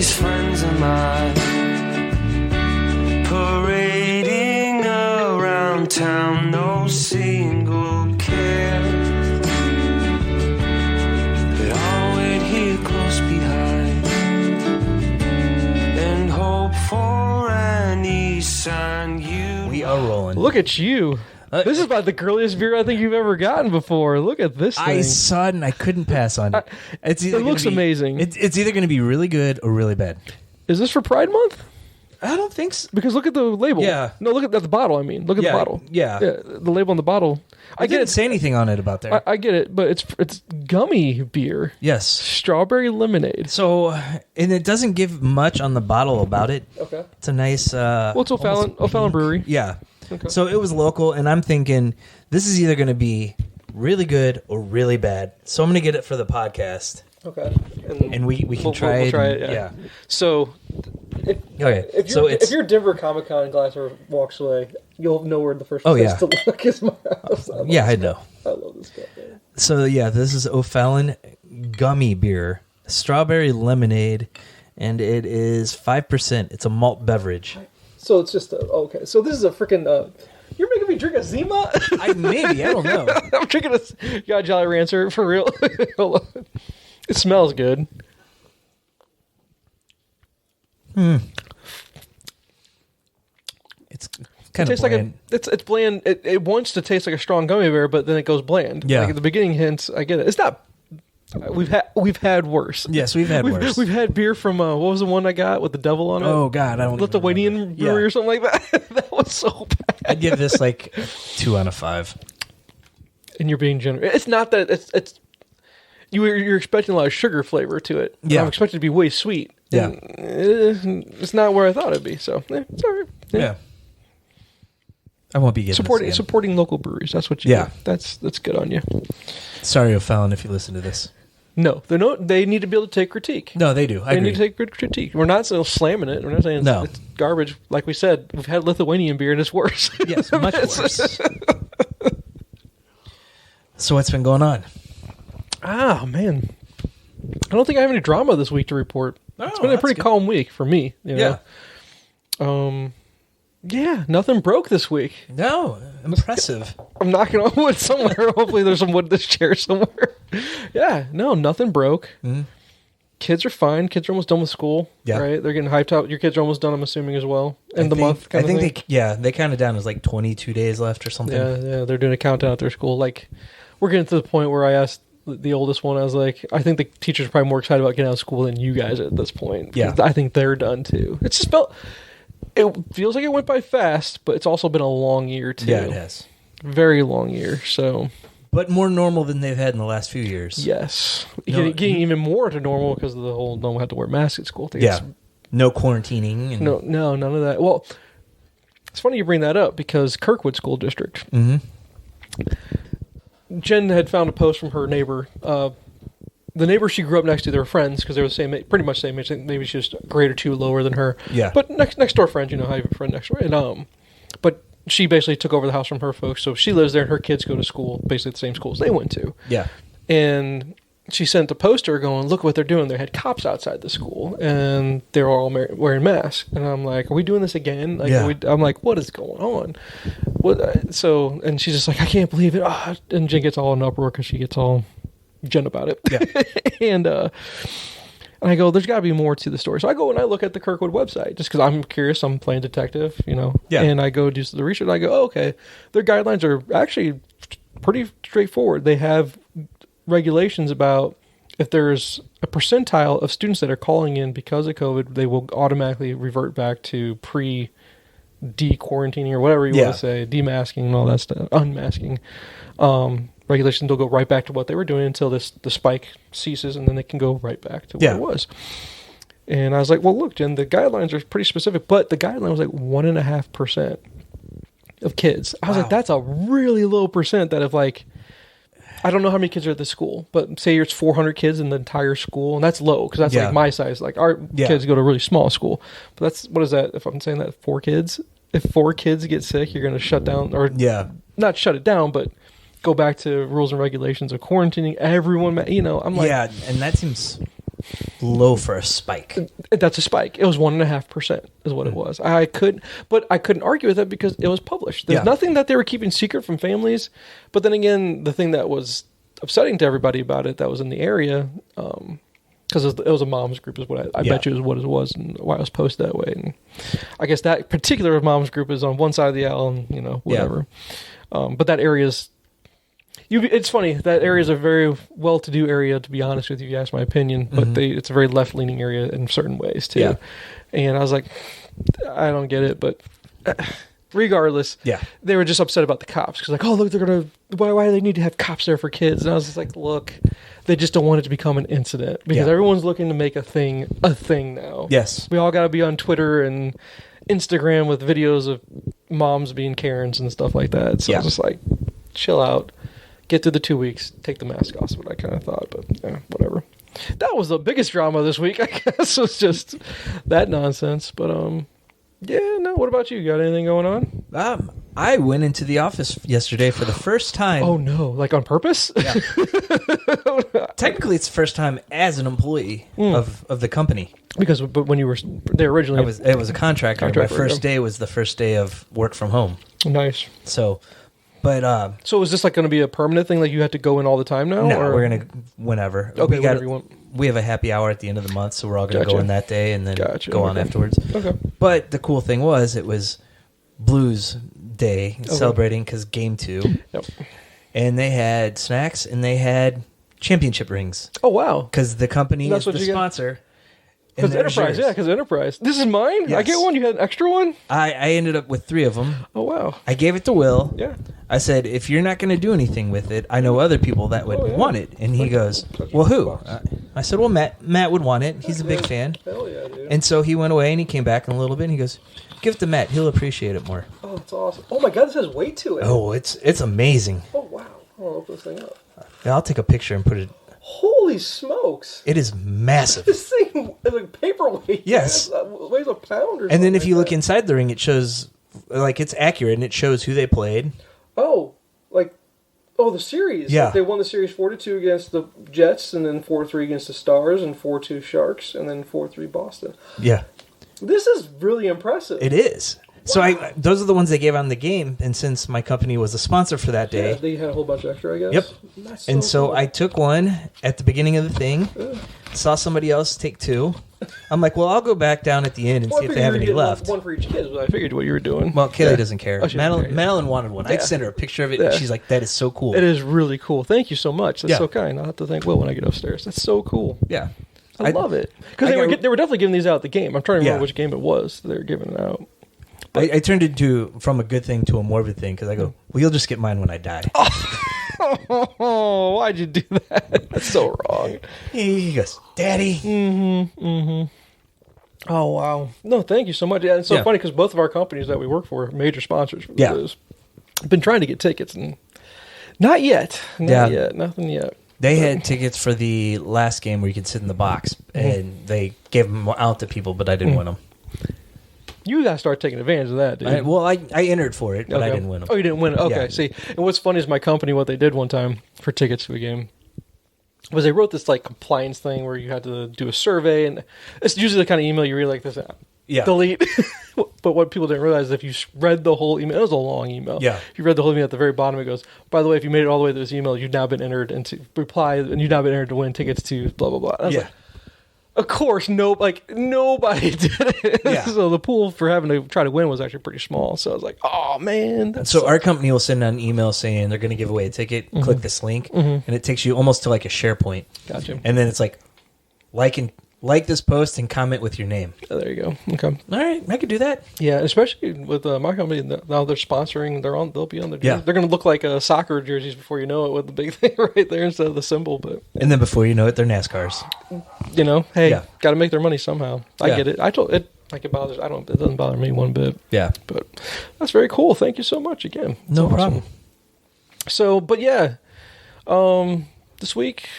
these friends of mine parading around town, no single care. But I'll wait here close behind and hope for any sign you. We are rolling. Look at you. This is about the girliest beer I think you've ever gotten before. Look at this thing. I saw it and I couldn't pass on it. It looks amazing. It's either going to be really good or really bad. Is this for Pride Month? I don't think so. Because look at the label. Yeah. No, look at the bottle, I mean. Look at the bottle. Yeah. The label on the bottle. I didn't say anything on it about that. I get it, but it's gummy beer. Yes. Strawberry lemonade. So, and it doesn't give much on the bottle about it. Okay. It's a nice... well, it's O'Fallon Brewery. Yeah. Okay. So it was local, and I'm thinking this is either going to be really good or really bad. So I'm going to get it for the podcast. Okay. And we can try it. We'll try it, yeah. So... If your Denver Comic Con glassware walks away, you'll know where the first place to look is my house. I know. I love this stuff, man. So this is O'Fallon Gummie Beer, strawberry lemonade, and it is 5%. It's a malt beverage. So it's just okay. So this is a freaking. You're making me drink a Zima? Maybe, I don't know. I'm drinking a got Jolly Rancher for real. Hold on. It smells good. It's kind of bland. It's bland. It wants to taste like a strong gummy bear, but then it goes bland. Yeah. Like at the beginning hints, I get it. It's not. We've had worse. Yes, we've had worse. We've had beer from what was the one I got with the devil on it? Oh God, I don't. Lithuanian brewery or something like that. That was so bad. I'd give this like 2 out of 5. And you're being generous. It's not that it's. You're expecting a lot of sugar flavor to it. Yeah. I'm expecting it to be way sweet. Yeah. And it's not where I thought it'd be. So it's all right. Yeah. I won't be getting supporting local breweries. That's what you do. That's good on you. Sorry, O'Fallon, if you listen to this. No, they need to be able to take critique. No, they do. They need to take good critique. We're not slamming it. We're not saying it's garbage. Like we said, we've had Lithuanian beer and it's worse. Yes, much worse. So what's been going on? Ah, man. I don't think I have any drama this week to report. It's been a pretty calm week for me. You know? Yeah, nothing broke this week. No, impressive. I'm knocking on wood somewhere. Hopefully there's some wood in this chair somewhere. Yeah, no, nothing broke. Mm-hmm. Kids are fine. Kids are almost done with school. Yeah. Right? They're getting hyped up. Your kids are almost done, I'm assuming, as well. End of the month kind of thing. They counted down as like 22 days left or something. Yeah, they're doing a countdown at their school. Like, we're getting to the point where I asked the oldest one, I was like, I think the teachers are probably more excited about getting out of school than you guys at this point. Yeah. I think they're done too. It's just it feels like it went by fast, but it's also been a long year too. Yeah, it has. Very long year, so. But more normal than they've had in the last few years. Yes. Getting even more to normal because of the whole no one had to wear masks at school thing. Yeah. No quarantining. No, none of that. Well, it's funny you bring that up because Kirkwood School District. Mm-hmm. Jen had found a post from her neighbor. The neighbor she grew up next to, they were friends because they were pretty much the same age. Maybe she's just a grade or two lower than her. Yeah. But next door friends, you know how you have a friend next door. And but she basically took over the house from her folks, so she lives there, and her kids go to school, basically the same schools they went to. Yeah. And she sent a poster going, "Look what they're doing." They had cops outside the school, and they're all wearing masks. And I'm like, "Are we doing this again?" Like, I'm like, "What is going on?" And she's just like, "I can't believe it." And Jen gets all in uproar because she gets all Jen about it. Yeah. and I go, "There's got to be more to the story." So I go and I look at the Kirkwood website just because I'm curious. I'm playing detective, you know. Yeah. And I go do the research. And I go, okay, their guidelines are actually pretty straightforward. They have regulations about if there's a percentile of students that are calling in because of COVID, they will automatically revert back to de-quarantining or whatever you want to say, demasking and all that stuff, unmasking. Regulations will go right back to what they were doing until the spike ceases, and then they can go right back to what it was. And I was like, well, look, Jen, the guidelines are pretty specific, but the guideline was like 1.5% of kids. I was like, that's a really low percent that if like, I don't know how many kids are at the school, but say it's 400 kids in the entire school, and that's low because that's like my size. Like our kids go to a really small school, but that's what is that? If I'm saying that 4 kids, if 4 kids get sick, you're going to shut down or not shut it down, but go back to rules and regulations of quarantining everyone. You know, I'm like, and that seems low for a spike. That's a spike. It was 1.5% is what it was. I couldn't argue with that because it was published. There's nothing that they were keeping secret from families. But then again, the thing that was upsetting to everybody about it that was in the area, because it was a mom's group is what I bet you is what it was and why it was posted that way. And I guess that particular mom's group is on one side of the aisle and, whatever. But that area's... it's funny. That area is a very well-to-do area, to be honest with you, if you ask my opinion. But it's a very left-leaning area in certain ways, too. Yeah. And I was like, I don't get it. But regardless, they were just upset about the cops. Because like, oh, look, they're going to... Why do they need to have cops there for kids? And I was just like, look, they just don't want it to become an incident. Because everyone's looking to make a thing now. Yes. We all got to be on Twitter and Instagram with videos of moms being Karens and stuff like that. So I was just like, chill out. Get through the 2 weeks, take the mask off, is what I kind of thought, but whatever. That was the biggest drama this week, I guess, was just that nonsense. But, what about you? Got anything going on? I went into the office yesterday for the first time. Oh, no. Like on purpose? Yeah. Technically, it's the first time as an employee of the company. But when you were there originally... It was a contractor. My first day was the first day of work from home. Nice. So... But so is this like going to be a permanent thing? Like you have to go in all the time now? No, we're going to whenever. Okay, whenever you want. We have a happy hour at the end of the month, so we're all going to go in that day and then go on afterwards. Okay. But the cool thing was it was Blues Day, celebrating because Game 2. Yep. And they had snacks and they had championship rings. Oh, wow. Because the company is the sponsor. Because Enterprise. This is mine? Yes. I get one? You had an extra one? I ended up with 3 of them. Oh, wow. I gave it to Will. Yeah. I said, if you're not going to do anything with it, I know other people that would want it. And he goes, well, who? I said, well, Matt would want it. He's a big fan. Hell yeah, dude. And so he went away and he came back in a little bit and he goes, give it to Matt. He'll appreciate it more. Oh, it's awesome. Oh, my God, this has weight to it. Oh, it's amazing. Oh, wow. I'll open this thing up. Yeah, I'll take a picture and put it. Holy smokes. It is massive. This thing is like paperweight. Yes. It weighs a pound or something. And then if you look inside the ring, it shows, like, it's accurate and it shows who they played. The series. Yeah. Like they won the series 4-2 against the Jets, and then 4-3 against the Stars, and 4-2 Sharks, and then 4-3 Boston. Yeah. This is really impressive. It is. Wow. So those are the ones they gave on the game, and since my company was a sponsor for that day, they had a whole bunch extra, I guess. Yep. That's and so cool. I took one at the beginning of the thing, saw somebody else take 2. I'm like, well, I'll go back down at the end and see if they have any left. One for each kid. I figured what you were doing. Well, Kaylee doesn't care. Madeline wanted one. I sent her a picture of it, and she's like, that is so cool. It is really cool. Thank you so much. That's so kind. I'll have to thank Will when I get upstairs. That's so cool. Yeah. I love it. Because they were definitely giving these out at the game. I'm trying to remember which game it was they were giving it out. I turned it from a good thing to a morbid thing because I go, well, you'll just get mine when I die. Oh, why'd you do that? That's so wrong. He goes, Daddy. Oh, wow. No, thank you so much. Yeah, it's so funny because both of our companies that we work for are major sponsors for this. I've been trying to get tickets and not yet. Nothing yet. They had tickets for the last game where you could sit in the box, and they gave them out to people, but I didn't win them. You got to start taking advantage of that, dude. I entered for it, but I didn't win them. Oh, you didn't win it? Okay, see. And what's funny is my company, what they did one time for tickets to a game was they wrote this like compliance thing where you had to do a survey, and it's usually the kind of email you read like this, delete. But what people didn't realize is if you read the whole email, it was a long email. Yeah. If you read the whole email at the very bottom, it goes, by the way, if you made it all the way to this email, you've now been entered into reply, and you've now been entered to win tickets to blah, blah, blah. I was like, of course, nobody did it. Yeah. So the pool for having to try to win was actually pretty small. So I was like, oh, man. So our company will send out an email saying they're going to give away a ticket. Click this link, and it takes you almost to like a SharePoint. Gotcha. And then it's like this post and comment with your name. Oh, there you go. Okay. All right, I could do that. Yeah, especially with my company now they're sponsoring. They'll be on the. Yeah. They're going to look like soccer jerseys before you know it with the big thing right there instead of the symbol. But and then before you know it, they're NASCARs. Got to make their money somehow. I get it. I told it like it bothers. It doesn't bother me one bit. Yeah, but that's very cool. Thank you so much again. No problem. So, but this week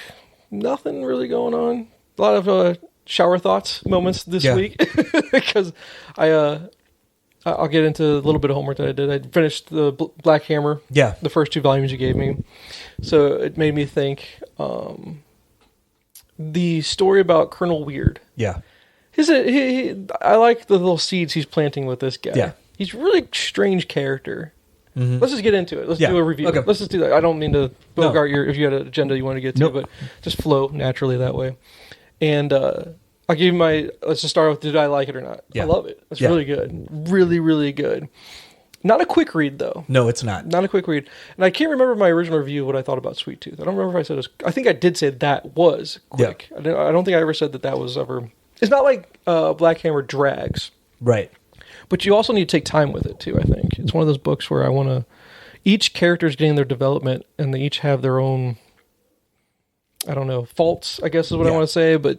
nothing really going on. A lot of shower thoughts moments this week because I'll get into a little bit of homework that I did. I finished the Black Hammer, the first 2 volumes you gave me. So it made me think the story about Colonel Weird. Yeah. I like the little seeds he's planting with this guy. Yeah. He's a really strange character. Mm-hmm. Let's just get into it. Let's do a review. Okay. Let's just do that. I don't mean to bogart if you had an agenda you want to get to, but just flow naturally that way. And I'll give you let's just start with, did I like it or not? Yeah. I love it. It's really good. Really, really good. Not a quick read, though. No, it's not. Not a quick read. And I can't remember my original review what I thought about Sweet Tooth. I don't remember if I said it was... I think I did say that was quick. Yeah. I don't think I ever said that was ever... It's not like Black Hammer drags. Right. But you also need to take time with it, too, I think. It's one of those books where I want to... Each character is getting their development, and they each have their own... I don't know, faults, I guess is what I want to say, but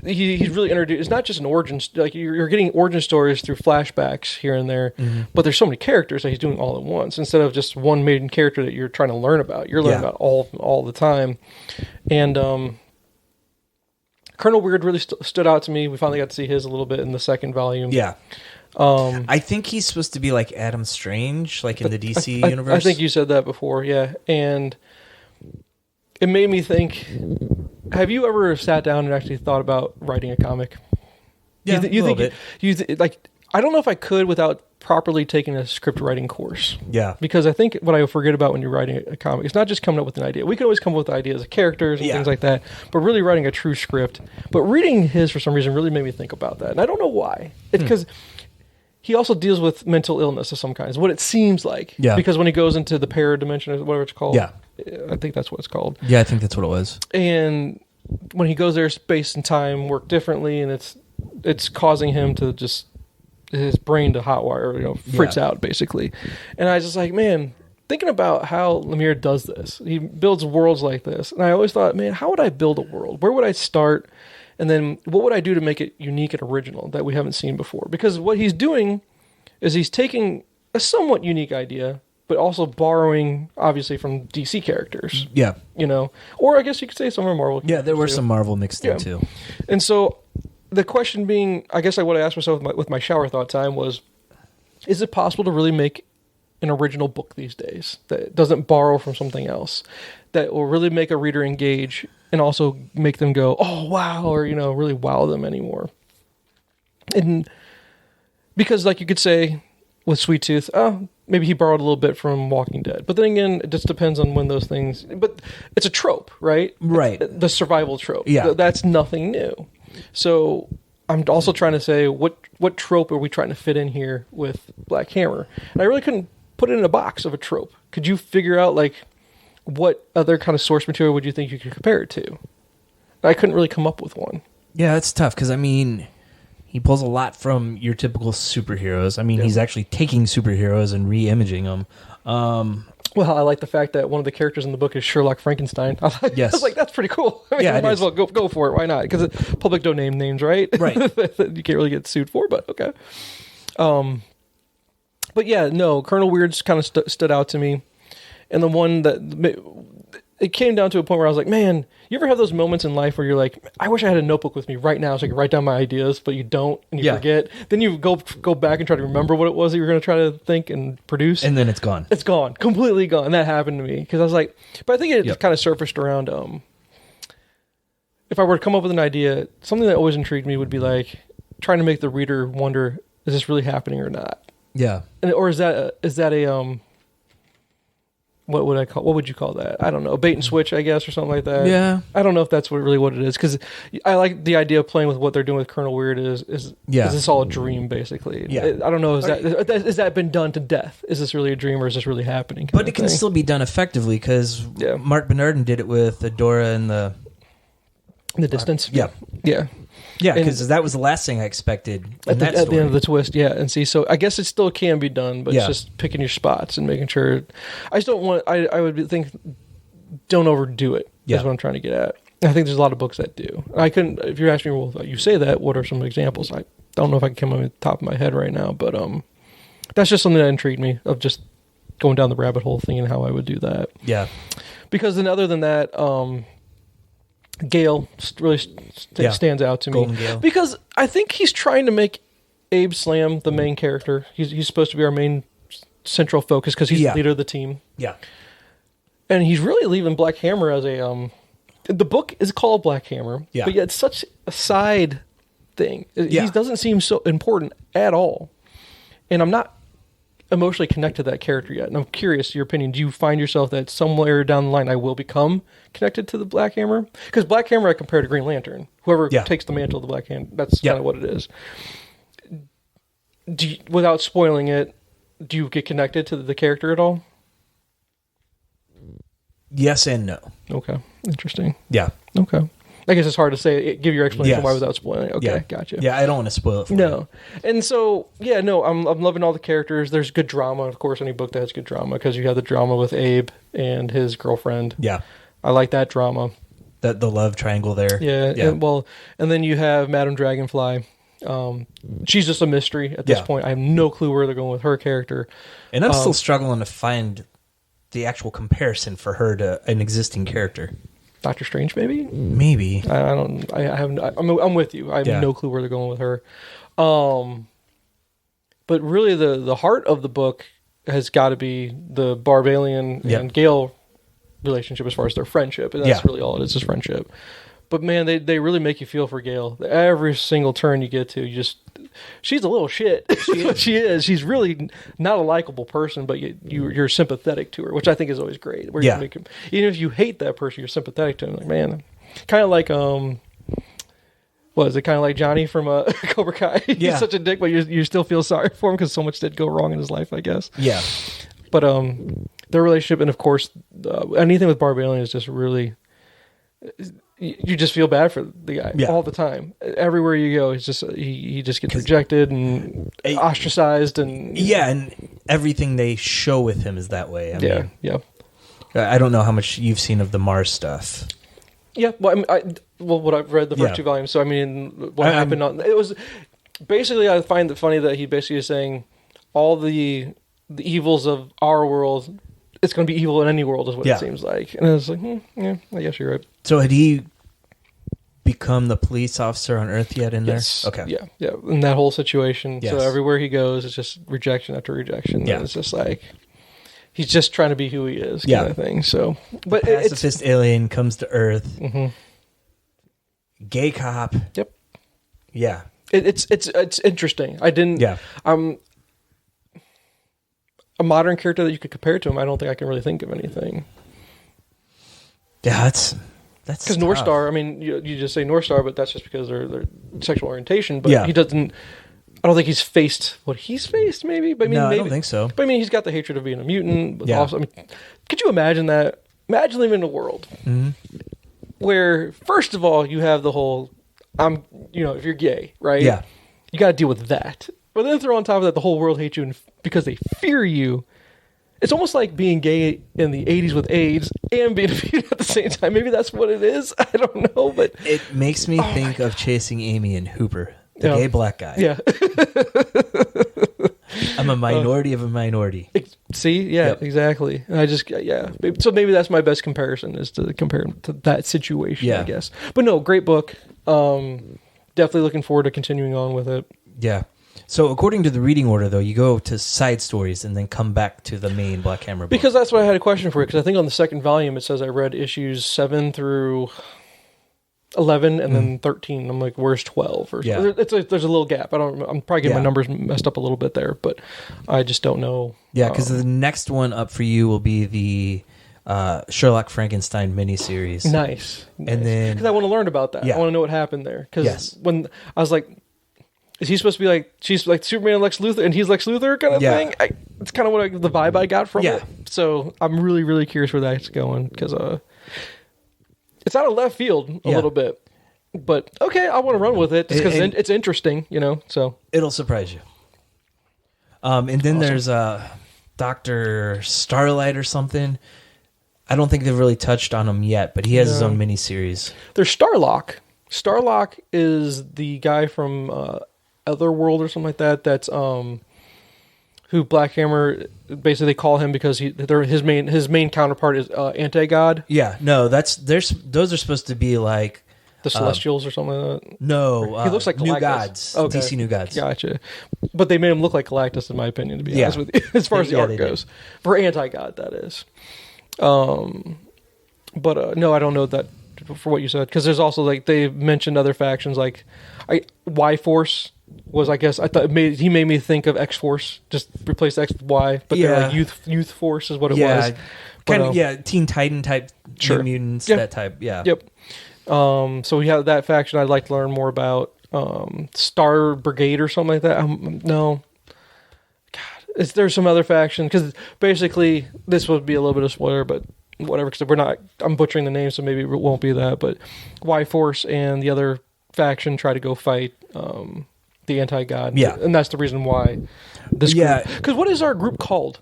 he's really introduced. It's not just an origin, like you're getting origin stories through flashbacks here and there, but there's so many characters that he's doing all at once instead of just one main character that you're trying to learn about. You're learning about all the time. And Colonel Weird really stood out to me. We finally got to see his a little bit in the second volume. Yeah. I think he's supposed to be like Adam Strange, like in the DC universe. I think you said that before, yeah. And it made me think, have you ever sat down and actually thought about writing a comic? Yeah, a little bit. I don't know if I could without properly taking a script writing course. Yeah. Because I think what I forget about when you're writing a comic, it's not just coming up with an idea. We can always come up with ideas of characters and things like that, but really writing a true script. But reading his, for some reason, really made me think about that. And I don't know why. It's because... He also deals with mental illness of some kind, is what it seems like. Yeah. Because when he goes into the paradimension, or whatever it's called. Yeah. I think that's what it's called. Yeah, I think that's what it was. And when he goes there, space and time work differently, and it's causing him to just, his brain to hotwire, fritz out, basically. And I was just like, man, thinking about how Lemire does this. He builds worlds like this. And I always thought, man, how would I build a world? Where would I start? And then what would I do to make it unique and original that we haven't seen before? Because what he's doing is he's taking a somewhat unique idea, but also borrowing, obviously, from DC characters. Yeah. Or I guess you could say some are Marvel characters. Yeah, there were some Marvel mixed in, too. And so the question being, I guess what I asked myself with my shower thought time was, is it possible to really make an original book these days that doesn't borrow from something else, that will really make a reader engage and also make them go, oh, wow, or, really wow them anymore? And because, like you could say with Sweet Tooth, maybe he borrowed a little bit from Walking Dead. But then again, it just depends on when those things... But it's a trope, right? Right. The survival trope. Yeah. That's nothing new. So I'm also trying to say, what trope are we trying to fit in here with Black Hammer? And I really couldn't put it in a box of a trope. Could you figure out, what other kind of source material would you think you could compare it to? I couldn't really come up with one. Yeah, it's tough, because, he pulls a lot from your typical superheroes. He's actually taking superheroes and re-imaging them. Well, I like the fact that one of the characters in the book is Sherlock Frankenstein. Yes. I was like, that's pretty cool. You might as well go for it. Why not? Because it's public domain names, right? Right. You can't really get sued for, but okay. But yeah, no, Colonel Weird's kind of stood out to me. And the one that... It came down to a point where I was like, man, you ever have those moments in life where you're like, I wish I had a notebook with me right now so I could write down my ideas, but you don't, and you forget. Then you go back and try to remember what it was that you were going to try to think and produce. And then it's gone. It's gone. Completely gone. And that happened to me. Because I was like, but I think it kind of surfaced around, if I were to come up with an idea, something that always intrigued me would be like, trying to make the reader wonder, is this really happening or not? Yeah. Or is that a what would you call that? I don't know. A bait and switch, I guess, or something like that. Yeah. I don't know if that's really what it is, because I like the idea of playing with what they're doing with Colonel Weird is this all a dream, basically? Yeah. I don't know. Is that been done to death? Is this really a dream, or is this really happening? But it can still be done effectively, because Mark Bernardin did it with Adora and the Distance. Yeah. Yeah. Yeah, because that was the last thing I expected at the end of the twist. Yeah, and see, so I guess it still can be done, but it's just picking your spots and making sure. I just don't want. I would think, don't overdo it. That's what I'm trying to get at. I think there's a lot of books that do. I couldn't. If you're asking me, well, you say that. What are some examples? I don't know if I can come on the top of my head right now, but that's just something that intrigued me, of just going down the rabbit hole, thinking how I would do that. Yeah, because then other than that. Gale really stands out to me, because I think he's trying to make Abe Slam the main character. He's supposed to be our main central focus because he's the leader of the team. Yeah, and he's really leaving Black Hammer as a the book is called Black Hammer, but yet it's such a side thing. He doesn't seem so important at all. And I'm not emotionally connected to that character yet. And I'm curious, your opinion, do you find yourself that somewhere down the line I will become connected to the Black Hammer? Because Black Hammer I compare to Green Lantern. Whoever takes the mantle of the Black Hammer, that's kind of what it is. Without spoiling it, do you get connected to the character at all? Yes and no. Okay. Interesting. Yeah. Okay. I guess it's hard to say. Give your explanation why without spoiling it. Okay, gotcha. Yeah, I don't want to spoil it for you. And so, I'm loving all the characters. There's good drama, of course, any book that has good drama, because you have the drama with Abe and his girlfriend. Yeah. I like that drama. The love triangle there. Yeah. And then you have Madame Dragonfly. She's just a mystery at this point. I have no clue where they're going with her character. And I'm still struggling to find the actual comparison for her to an existing character. Doctor Strange, maybe? Maybe. I'm with you. I have no clue where they're going with her. But really the heart of the book has got to be the Barbalian and Gale relationship as far as their friendship. And that's really all it is friendship. But man, they really make you feel for Gale. Every single turn you get to, she's a little shit. She is. She's really not a likable person, but you're sympathetic to her, which I think is always great. Where you make him, even if you hate that person, you're sympathetic to him. Like, man, kind of like what is it? Kind of like Johnny from Cobra Kai. He's such a dick, but you still feel sorry for him because so much did go wrong in his life, I guess. Yeah. But their relationship, and of course, anything with Barbalian is just really. You just feel bad for the guy all the time. Everywhere you go, he's just he just gets rejected and ostracized, and and everything they show with him is that way. I mean, I don't know how much you've seen of the Mars stuff. Yeah, well, what I've read the first two volumes. So I mean, what happened it was basically, I find it funny that he basically is saying all the evils of our world. It's going to be evil in any world, is what it seems like. And I was like, I guess you're right. So had he become the police officer on Earth yet in there? Okay. Yeah. In that whole situation. Yes. So everywhere he goes, it's just rejection after rejection. Yeah. And it's just like, he's just trying to be who he is kind of thing. So, but pacifist alien comes to Earth. Mm-hmm. Gay cop. Yep. Yeah. It's interesting. I didn't... Yeah. A modern character that you could compare to him, I don't think I can really think of anything. Yeah, that's because North Star. I mean, you just say North Star, but that's just because their sexual orientation. But he doesn't. I don't think he's faced what he's faced. Maybe, but I mean, I don't think so. But I mean, he's got the hatred of being a mutant. But also, I mean, could you imagine that? Imagine living in a world where, first of all, you have the whole, if you're gay, right? Yeah, you got to deal with that. But then throw on top of that, the whole world hates you because they fear you. It's almost like being gay in the 80s with AIDS and being a mutant at the same time. Maybe that's what it is. I don't know, but it makes me think of Chasing Amy and Hooper, the gay black guy. Yeah. I'm a minority of a minority. See? Yeah, exactly. I just, So maybe that's my best comparison, is to compare him to that situation, I guess. But no, great book. Definitely looking forward to continuing on with it. Yeah. So according to the reading order, though, you go to side stories and then come back to the main Black Hammer book. Because that's why I had a question for you, because I think on the second volume it says I read issues 7 through 11 and then 13. I'm like, where's 12? Or there's a little gap. I'm probably getting my numbers messed up a little bit there, but I just don't know. Yeah, because the next one up for you will be the Sherlock Frankenstein miniseries. Nice. And then because I want to learn about that. I want to know what happened there. Because when I was like, is he supposed to be like, she's like Superman and Lex Luthor, and he's Lex Luthor kind of thing? It's kind of the vibe I got from it. So I'm really, really curious where that's going, because it's out of left field a little bit. But okay, I want to run with it just because it's interesting, so. It'll surprise you. And then there's Dr. Starlight or something. I don't think they've really touched on him yet, but he has his own miniseries. There's Starlock. Starlock is the guy from Otherworld or something like that. That's who Black Hammer, basically they call him because his main counterpart is anti-god. Yeah, no, those are supposed to be like the Celestials or something like that. No, he looks like Galactus. New Gods. Okay. DC New Gods. Gotcha. But they made him look like Galactus, in my opinion, to be honest with you, as far as the art goes. For anti-god, that is. But no, I don't know that for what you said, because there's also like they mentioned other factions like Y Force was, I guess, I thought he made me think of X Force, just replace X with Y, but they're like Youth Force is what it was. Kind of, Teen Titan type, New Mutants, that type, Yep. So we have that faction I'd like to learn more about. Star Brigade or something like that. No. God, there's some other faction, because basically this would be a little bit of spoiler, but whatever, because I'm butchering the name, so maybe it won't be that, but Y Force and the other faction try to go fight the anti-god. Yeah. And that's the reason why this group... Because what is our group called?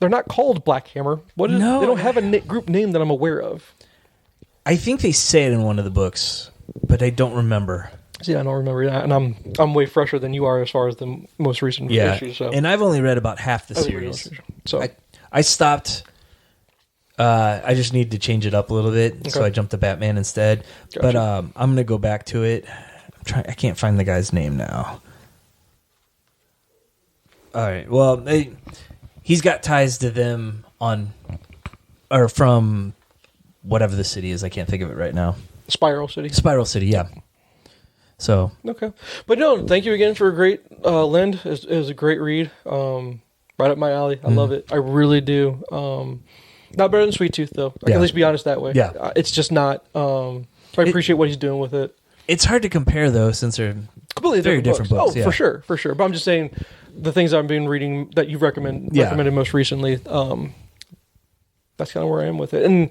They're not called Black Hammer. They don't have a group name that I'm aware of. I think they say it in one of the books, but I don't remember. See, I don't remember that, and I'm way fresher than you are as far as the most recent issues. So. And I've only read about half the series. So I stopped. I just need to change it up a little bit, so I jumped to Batman instead. Gotcha. But I'm going to go back to it. I can't find the guy's name now. All right. Well, he's got ties to them from whatever the city is. I can't think of it right now. Spiral City. Spiral City, yeah. So okay, but no, thank you again for a great Lind. It was a great read. Right up my alley. I love it. I really do. Not better than Sweet Tooth though. I can at least be honest that way. Yeah, it's just not. So I appreciate what he's doing with it. It's hard to compare though, since they're completely very different books. Oh, for sure. But I'm just saying the things I've been reading that you've recommended most recently. That's kind of where I am with it, and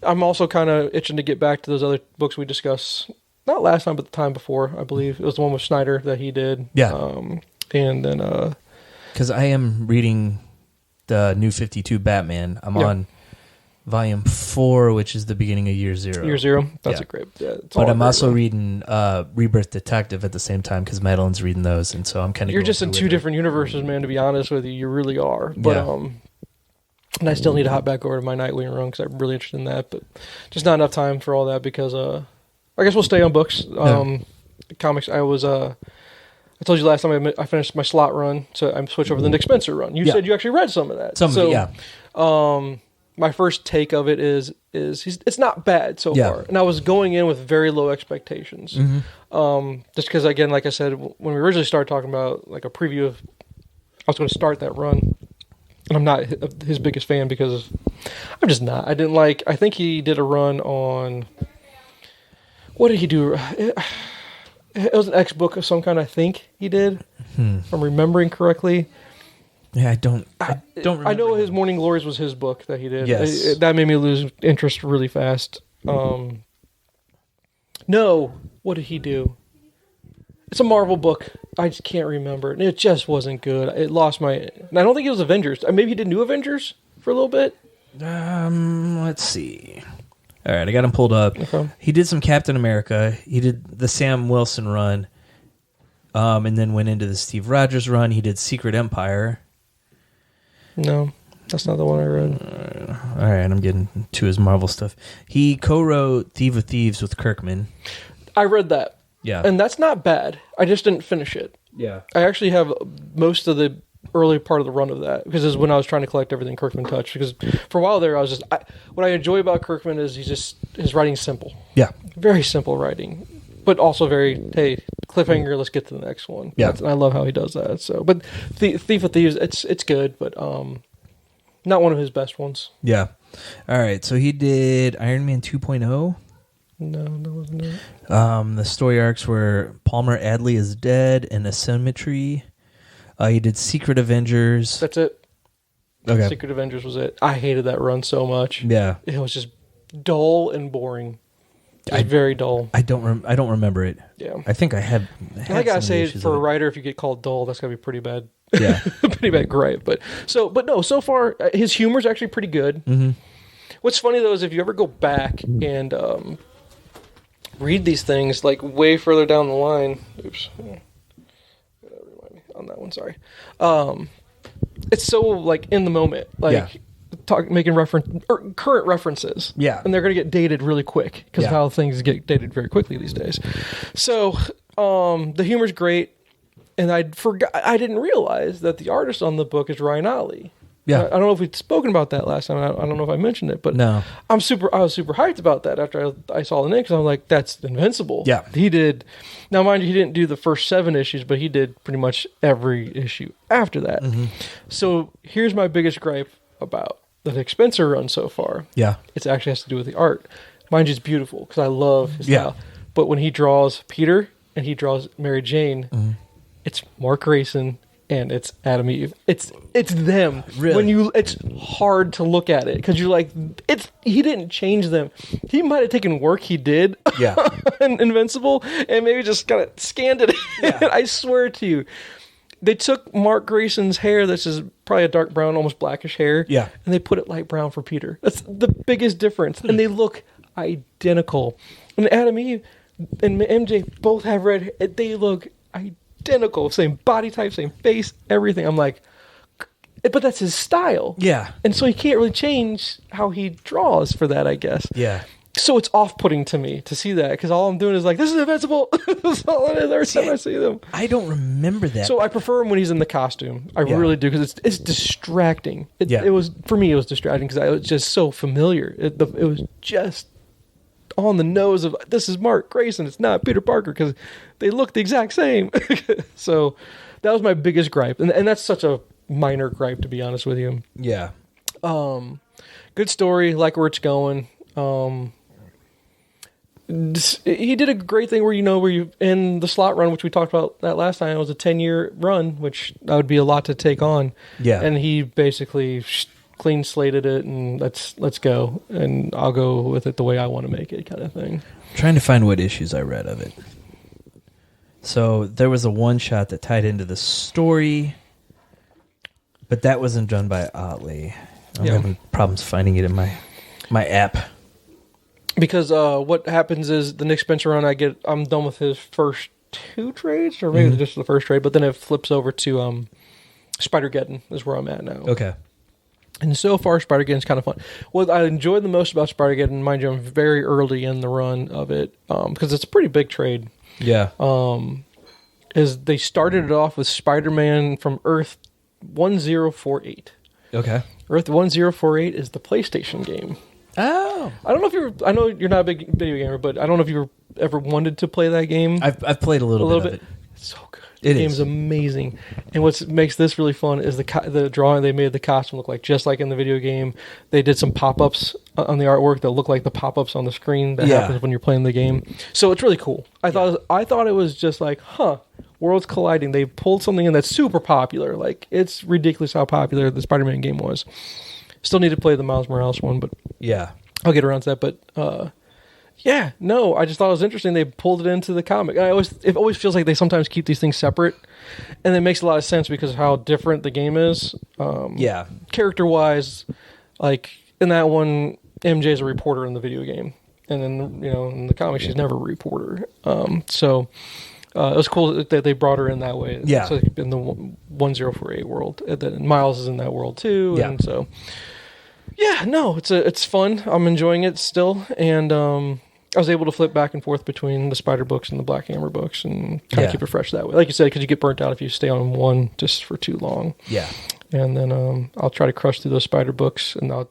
I'm also kind of itching to get back to those other books we discussed. Not last time, but the time before, I believe. It was the one with Snyder that he did. Yeah. And then... Because I am reading the New 52 Batman. I'm on volume 4, which is the beginning of Year Zero. Year Zero? That's a great... Yeah, but I'm also reading Rebirth Detective at the same time, because Madeline's reading those, and so I'm kind of... You're just in two different universes, man, to be honest with you. You really are. But, and I still need to hop back over to my Nightwing run, because I'm really interested in that, but just not enough time for all that, because... I guess we'll stay on books. Comics. I told you last time I finished my slot run, so I'm switched over to the Nick Spencer run. You said you actually read some of that. Some of it, my first take of it is it's not bad so far, and I was going in with very low expectations. Just because, again, like I said, when we originally started talking about like a preview of, I was going to start that run, and I'm not his biggest fan because I'm just not. I didn't like. I think he did a run on. What did he do? It was an X book of some kind, I think he did. If I'm remembering correctly. Yeah, I don't remember. I know his Morning Glories was his book that he did. Yes. That made me lose interest really fast. No, what did he do? It's a Marvel book. I just can't remember. It just wasn't good. It lost my... And I don't think it was Avengers. Maybe he did New Avengers for a little bit. Let's see. All right, I got him pulled up. Okay. He did some Captain America. He did the Sam Wilson run, and then went into the Steve Rogers run. He did Secret Empire. No, that's not the one I read. All right, I'm getting to his Marvel stuff. He co-wrote Thief of Thieves with Kirkman. I read that. Yeah. And that's not bad. I just didn't finish it. Yeah. I actually have most of the early part of the run of that, because this is when I was trying to collect everything Kirkman touched, because for a while there I was just what I enjoy about Kirkman is his writing's simple. Yeah, very simple writing, but also very cliffhanger, let's get to the next one. Yeah. And I love how he does that. So but Thief of Thieves, it's good, but not one of his best ones. Yeah. All right, so he did Iron Man 2.0. No, that wasn't it. The story arcs were Palmer Adley is Dead and Asymmetry. He did Secret Avengers. That's it. Okay. Secret Avengers was it. I hated that run so much. Yeah. It was just dull and boring. It was very dull. I don't remember it. Yeah. I think I had I gotta say, for a writer, if you get called dull, that's gotta be pretty bad. Yeah. Pretty bad gripe. But no, so far, his humor's actually pretty good. Mm-hmm. What's funny, though, is if you ever go back and read these things, like, way further down the line... Oops. On that one, sorry. It's so like in the moment, like making reference or current references. Yeah, and they're going to get dated really quick because of how things get dated very quickly these days. So the humor's great, and I didn't realize that the artist on the book is Ryan Ollie. Yeah. I don't know if we'd spoken about that last time. I don't know if I mentioned it, but no. I was super hyped about that after I saw the name, because I'm like, that's Invincible. Yeah. He did. Now, mind you, he didn't do the first 7 issues, but he did pretty much every issue after that. Mm-hmm. So here's my biggest gripe about the Nick Spencer run so far. Yeah. It actually has to do with the art. Mind you, it's beautiful because I love his style. But when he draws Peter and he draws Mary Jane, it's Mark Grayson and it's Adam Eve. It's them. Really? It's hard to look at it because you're like, he didn't change them. He might have taken work he did in Invincible and maybe just kind of scanned it. Yeah. I swear to you, they took Mark Grayson's hair, this is probably a dark brown, almost blackish hair, and they put it light brown for Peter. That's the biggest difference. And they look identical. And Adam Eve and MJ both have red hair. They look identical. Same body type, same face, everything. I'm like, but that's his style. Yeah. And so he can't really change how he draws for that, I guess. Yeah. So it's off-putting to me to see that, because all I'm doing is like, this is Invincible. That's all it is every time I see them. I don't remember that. So I prefer him when he's in the costume. I really do, because it's distracting. It was, for me, it was distracting because I was just so familiar. It was just on the nose of, this is Mark Grayson, it's not Peter Parker, because they look the exact same. So that was my biggest gripe. And that's such a minor gripe, to be honest with you. Yeah. Good story, like where it's going. He did a great thing where you in the slot run, which we talked about that last time. It was a 10-year run, which that would be a lot to take on. Yeah, and he basically clean slated it, and let's go, and I'll go with it the way I want to make it, kind of thing. I'm trying to find what issues I read of it. So there was a one shot that tied into the story, but that wasn't done by Otley. I'm having problems finding it in my app. Because what happens is the Nick Spencer run, I'm done with his first 2 trades, or maybe just the first trade, but then it flips over to Spider-Geddon is where I'm at now. Okay. And so far, Spider-Geddon's kind of fun. What I enjoyed the most about Spider-Geddon, mind you, I'm very early in the run of it, because it's a pretty big trade. Yeah. Is they started it off with Spider-Man from Earth 1048. Okay. Earth 1048 is the PlayStation game. Oh, I don't know if I know you're not a big video gamer, but I don't know if you ever wanted to play that game. I've played a little bit of it. It's so good. The game's amazing. And what makes this really fun is the drawing. They made the costume look like just like in the video game. They did some pop-ups on the artwork that look like the pop-ups on the screen that happens when you're playing the game. So it's really cool. I thought it was just like, worlds colliding. They pulled something in that's super popular. Like, it's ridiculous how popular the Spider-Man game was. Still need to play the Miles Morales one, but yeah, I'll get around to that. But I just thought it was interesting. They pulled it into the comic. It always feels like they sometimes keep these things separate, and it makes a lot of sense because of how different the game is. Character wise, like in that one, MJ is a reporter in the video game, and then in the comic she's never a reporter. So it was cool that they brought her in that way. Yeah, so in the 1048 world, and then Miles is in that world too. Yeah, and so. Yeah, no, it's fun. I'm enjoying it still, and I was able to flip back and forth between the Spider books and the Black Hammer books, and kind of keep it fresh that way. Like you said, because you get burnt out if you stay on one just for too long. Yeah, and then I'll try to crush through those Spider books, and I'll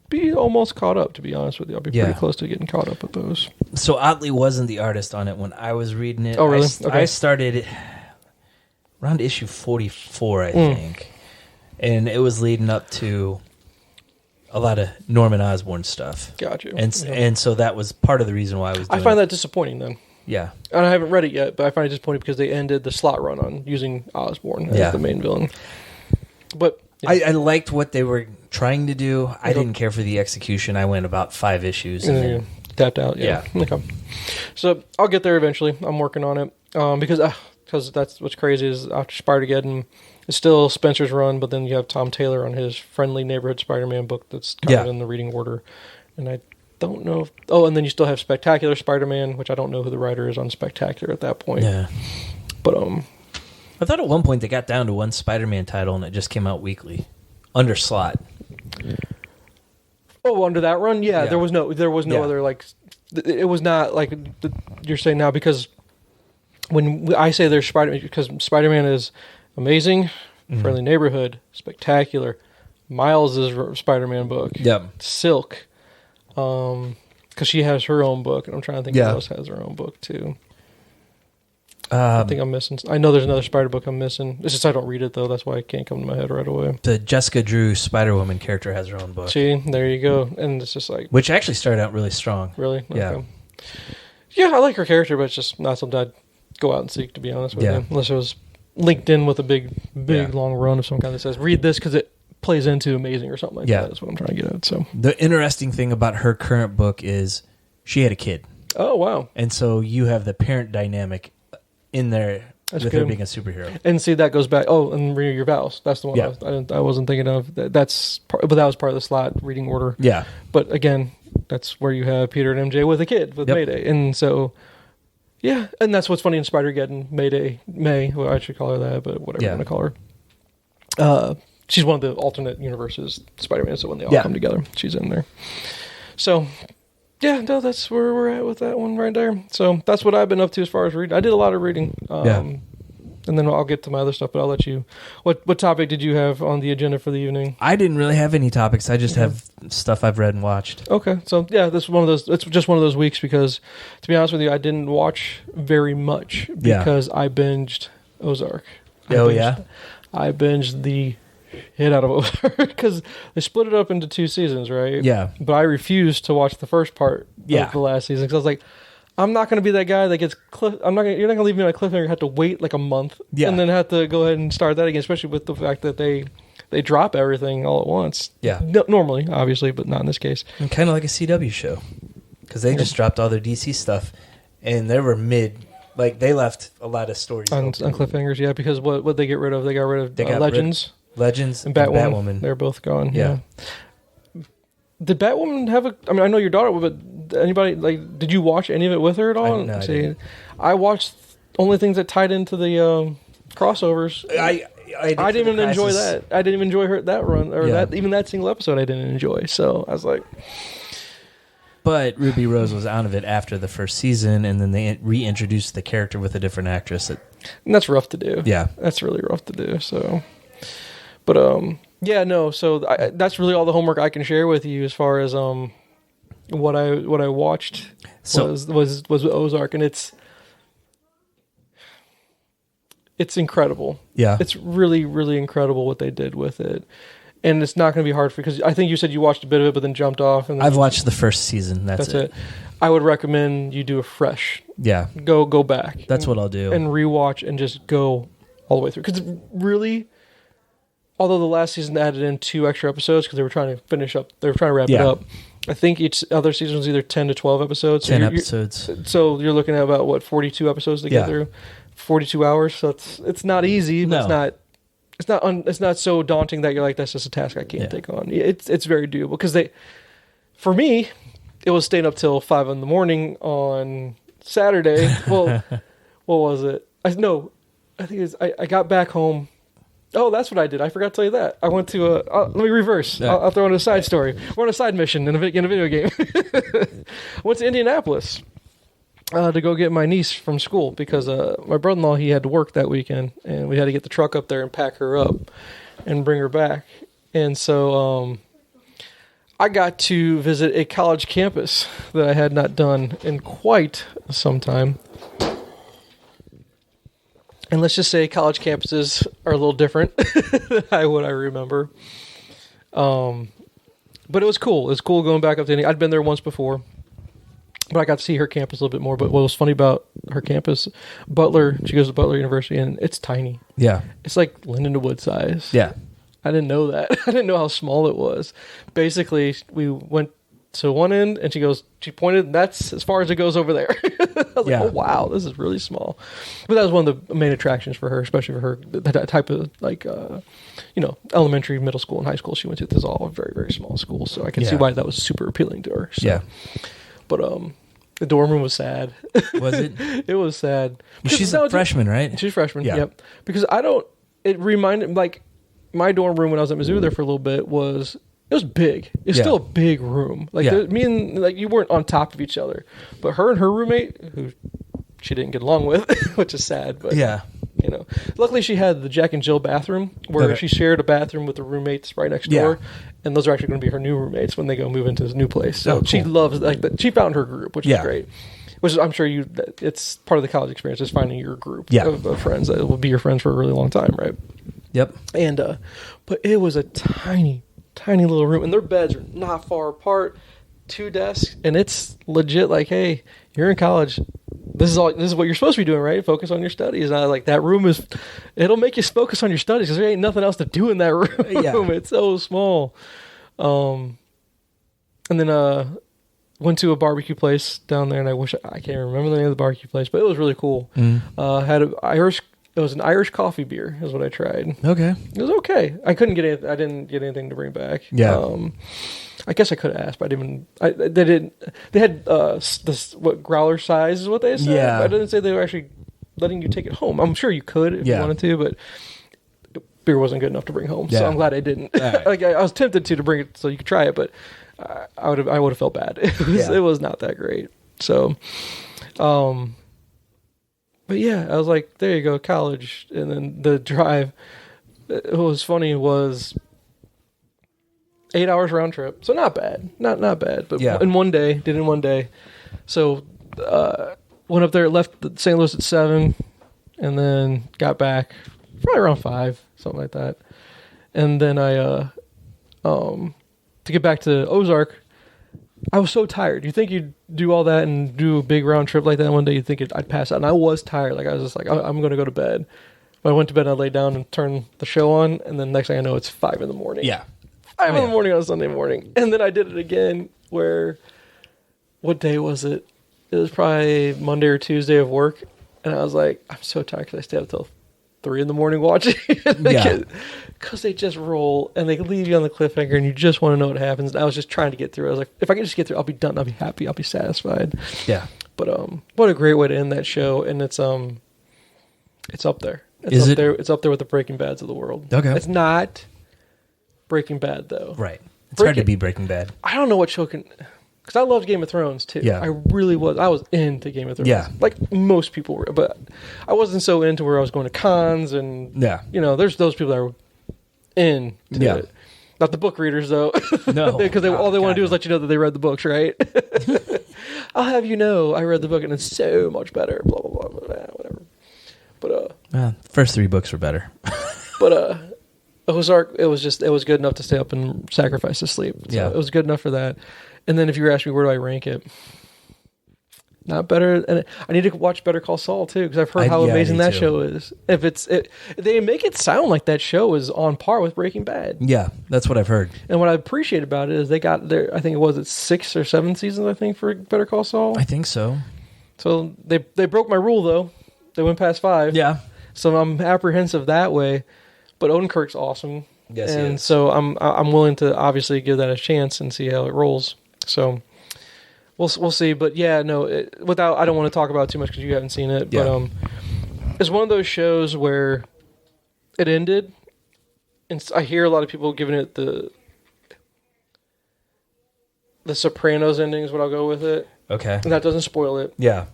be almost caught up. To be honest with you, I'll be pretty close to getting caught up with those. So Otley wasn't the artist on it when I was reading it. Oh, really? I started it around issue 44, I think, and it was leading up to a lot of Norman Osborn stuff. Gotcha. And so that was part of the reason why I was doing I find that disappointing then. Yeah. And I haven't read it yet, but I find it disappointing because they ended the slot run on using Osborn as the main villain. But I liked what they were trying to do. I didn't care for the execution. I went about 5 issues. And then tapped out. Yeah. Okay. So I'll get there eventually. I'm working on it because that's what's crazy is after Spider-Geddon, it's still Spencer's run, but then you have Tom Taylor on his Friendly Neighborhood Spider-Man book that's covered in the reading order. And I don't know if... Oh, and then you still have Spectacular Spider-Man, which I don't know who the writer is on Spectacular at that point. Yeah. But I thought at one point they got down to one Spider-Man title and it just came out weekly. Under slot. Oh, under that run? Yeah. There was no other, like... It was not like you're saying now, because when I say there's Spider-Man, because Spider-Man is... Amazing, Friendly Neighborhood, Spectacular, Miles' Spider-Man book. Yep. Silk. Because she has her own book, and I'm trying to think who else has her own book too. I think I'm missing. I know there's another Spider book I'm missing. It's just I don't read it though. That's why it can't come to my head right away. The Jessica Drew Spider-Woman character has her own book. See, there you go. And it's just like, which actually started out really strong. Really? Yeah. Okay. Yeah, I like her character, but it's just not something I'd go out and seek, to be honest with you. Unless it was linked in with a big long run of some kind that says, read this because it plays into Amazing or something like that. That's what I'm trying to get at. So the interesting thing about her current book is she had a kid. Oh, wow. And so you have the parent dynamic in there. That's with good. Her being a superhero. And see, that goes back. Oh, and renew your vows. That's the one I wasn't thinking of. But that was part of the slot reading order. Yeah. But again, that's where you have Peter and MJ with a kid with Mayday. And so, yeah. And that's what's funny in Spider-Geddon, May. Well, I should call her that, but whatever you want to call her. She's one of the alternate universes, Spider-Man. So when they all come together, she's in there. So, yeah, no, that's where we're at with that one right there. So that's what I've been up to as far as reading. I did a lot of reading. And then I'll get to my other stuff, but I'll let you... What topic did you have on the agenda for the evening? I didn't really have any topics. I just have stuff I've read and watched. Okay. So, yeah, this is one of those... It's just one of those weeks because, to be honest with you, I didn't watch very much because I binged Ozark. I binged the hit out of Ozark because they split it up into 2 seasons, right? Yeah. But I refused to watch the first part of the last season because I was like, I'm not going to be that guy that gets you're not going to leave me on a cliffhanger. Have to wait like a month and then have to go ahead and start that again, especially with the fact that they drop everything all at once. Yeah. Normally, obviously, but not in this case. And kind of like a CW show because they just dropped all their DC stuff and they were mid. Like they left a lot of stories on cliffhangers. Yeah, because what they get rid of? They got rid of Legends. Legends and Batwoman. They're both gone. Yeah. Did Batwoman have a... I mean, I know your daughter, but anybody... Like, did you watch any of it with her at all? No, I didn't. I watched only things that tied into the crossovers. I didn't even enjoy that. I didn't even enjoy that run. Or even that single episode I didn't enjoy. So, I was like... But Ruby Rose was out of it after the first season, and then they reintroduced the character with a different actress. And that's rough to do. Yeah. That's really rough to do, so... But yeah, no. So that's really all the homework I can share with you as far as what I watched was Ozark, and it's incredible. Yeah, it's really really incredible what they did with it, and it's not going to be hard because I think you said you watched a bit of it, but then jumped off. And I've watched the first season. That's it. I would recommend you do a fresh. Yeah, go back. That's what I'll do, and rewatch and just go all the way through because really. Although the last season added in 2 extra episodes because they were trying to finish up, they were trying to wrap it up. I think each other season was either 10 to 12 episodes. 10 episodes. So you're looking at about 42 episodes to get through, 42 hours. So it's not easy, but it's not so daunting that you're like that's just a task I can't take on. It's very doable because for me, it was staying up till 5 a.m. on Saturday. Well, what was it? I think I got back home. Oh, that's what I did. I forgot to tell you that. I went to let me reverse. I'll throw in a side story. We're on a side mission in a video game. I went to Indianapolis to go get my niece from school because my brother-in-law, he had to work that weekend, and we had to get the truck up there and pack her up and bring her back. And so I got to visit a college campus that I had not done in quite some time. And let's just say college campuses are a little different than what I remember. But it was cool. It was cool going back up to Indiana. I'd been there once before, but I got to see her campus a little bit more. But what was funny about her campus, she goes to Butler University, and it's tiny. Yeah. It's like Lindenwood size. Yeah. I didn't know that. I didn't know how small it was. Basically, we went to one end, and she pointed, and that's as far as it goes over there. I was like, oh, wow, this is really small. But that was one of the main attractions for her, especially for her, that type of, elementary, middle school, and high school she went to. This is all very, very small schools, so I can see why that was super appealing to her. So. Yeah. But the dorm room was sad. Was it? It was sad. Well, she's a freshman, right? She's a freshman, yep. Because it reminded, my dorm room when I was at Mizzou there for a little bit was... It was big. It's still a big room. Me and you weren't on top of each other, but her and her roommate, who she didn't get along with, which is sad. But you know. Luckily, she had the Jack and Jill bathroom where she shared a bathroom with the roommates right next door, and those are actually going to be her new roommates when they go move into this new place. So she loves she found her group, which is great. Which is, I'm sure it's part of the college experience is finding your group of friends that will be your friends for a really long time, right? Yep. And but it was a tiny little room, and their beds are not far apart. 2 desks, and it's legit like, hey, you're in college. This is what you're supposed to be doing, right? Focus on your studies. And I like that room it'll make you focus on your studies because there ain't nothing else to do in that room. Yeah. It's so small. And then went to a barbecue place down there, and I can't remember the name of the barbecue place, but it was really cool. It was an Irish coffee beer is what I tried. Okay. It was okay. I didn't get anything to bring back. Yeah. I guess I could have asked, but I didn't. They didn't. They had this growler size is what they said. Yeah. I didn't say they were actually letting you take it home. I'm sure you could if you wanted to, but beer wasn't good enough to bring home. Yeah. So I'm glad I didn't. Right. Like I was tempted to bring it so you could try it, but I would have felt bad. It was not that great. So, but yeah, I was like, there you go, college, and then the drive. What was funny was 8 hours round trip, so not bad, not bad. But in one day. So went up there, left St. Louis at 7, and then got back probably around 5, something like that. And then I to get back to Ozark, I was so tired. You think you'd do all that and do a big round trip like that one day? You'd think I'd pass out, and I was tired. Like I was just like, I'm going to go to bed. But I went to bed and I laid down and turned the show on, and then next thing I know, it's 5 in the morning. Yeah. 5 in the morning on a Sunday morning. And then I did it again what day was it? It was probably Monday or Tuesday of work. And I was like, I'm so tired because I stayed up till 3 in the morning watching it. Because they just roll and they leave you on the cliffhanger and you just want to know what happens. And I was just trying to get through. I was like, if I can just get through, I'll be done. I'll be happy. I'll be satisfied. Yeah. But what a great way to end that show. And it's up there. It's up there with the Breaking Bads of the world. Okay. It's not Breaking Bad, though. Right. It's hard to be Breaking Bad. I don't know what show can... Because I loved Game of Thrones, too. Yeah. I really was. I was into Game of Thrones. Yeah. Like most people were. But I wasn't so into where I was going to cons and... Yeah. You know, there's those people that were into it. Not the book readers, though. No. Because all they want to do is let you know that they read the books, right? I'll have you know I read the book and it's so much better. Blah, blah, blah, blah, whatever. But first 3 books were better. But Ozark, it was good enough to stay up and sacrifice to sleep. So it was good enough for that. And then if you were asking me where do I rank it, not better. And I need to watch Better Call Saul too because I've heard how amazing that show is. They make it sound like that show is on par with Breaking Bad. Yeah, that's what I've heard. And what I appreciate about it is they got their, I think it was 6 or 7 seasons. I think for Better Call Saul. I think so. So they broke my rule though. They went past 5. Yeah. So I'm apprehensive that way. But Odenkirk's awesome. Yes, and so I'm willing to obviously give that a chance and see how it rolls. So we'll see. But yeah, no, I don't want to talk about it too much because you haven't seen it. Yeah. But it's one of those shows where it ended, and I hear a lot of people giving it the Sopranos ending is what I'll go with it. Okay. And that doesn't spoil it. Yeah.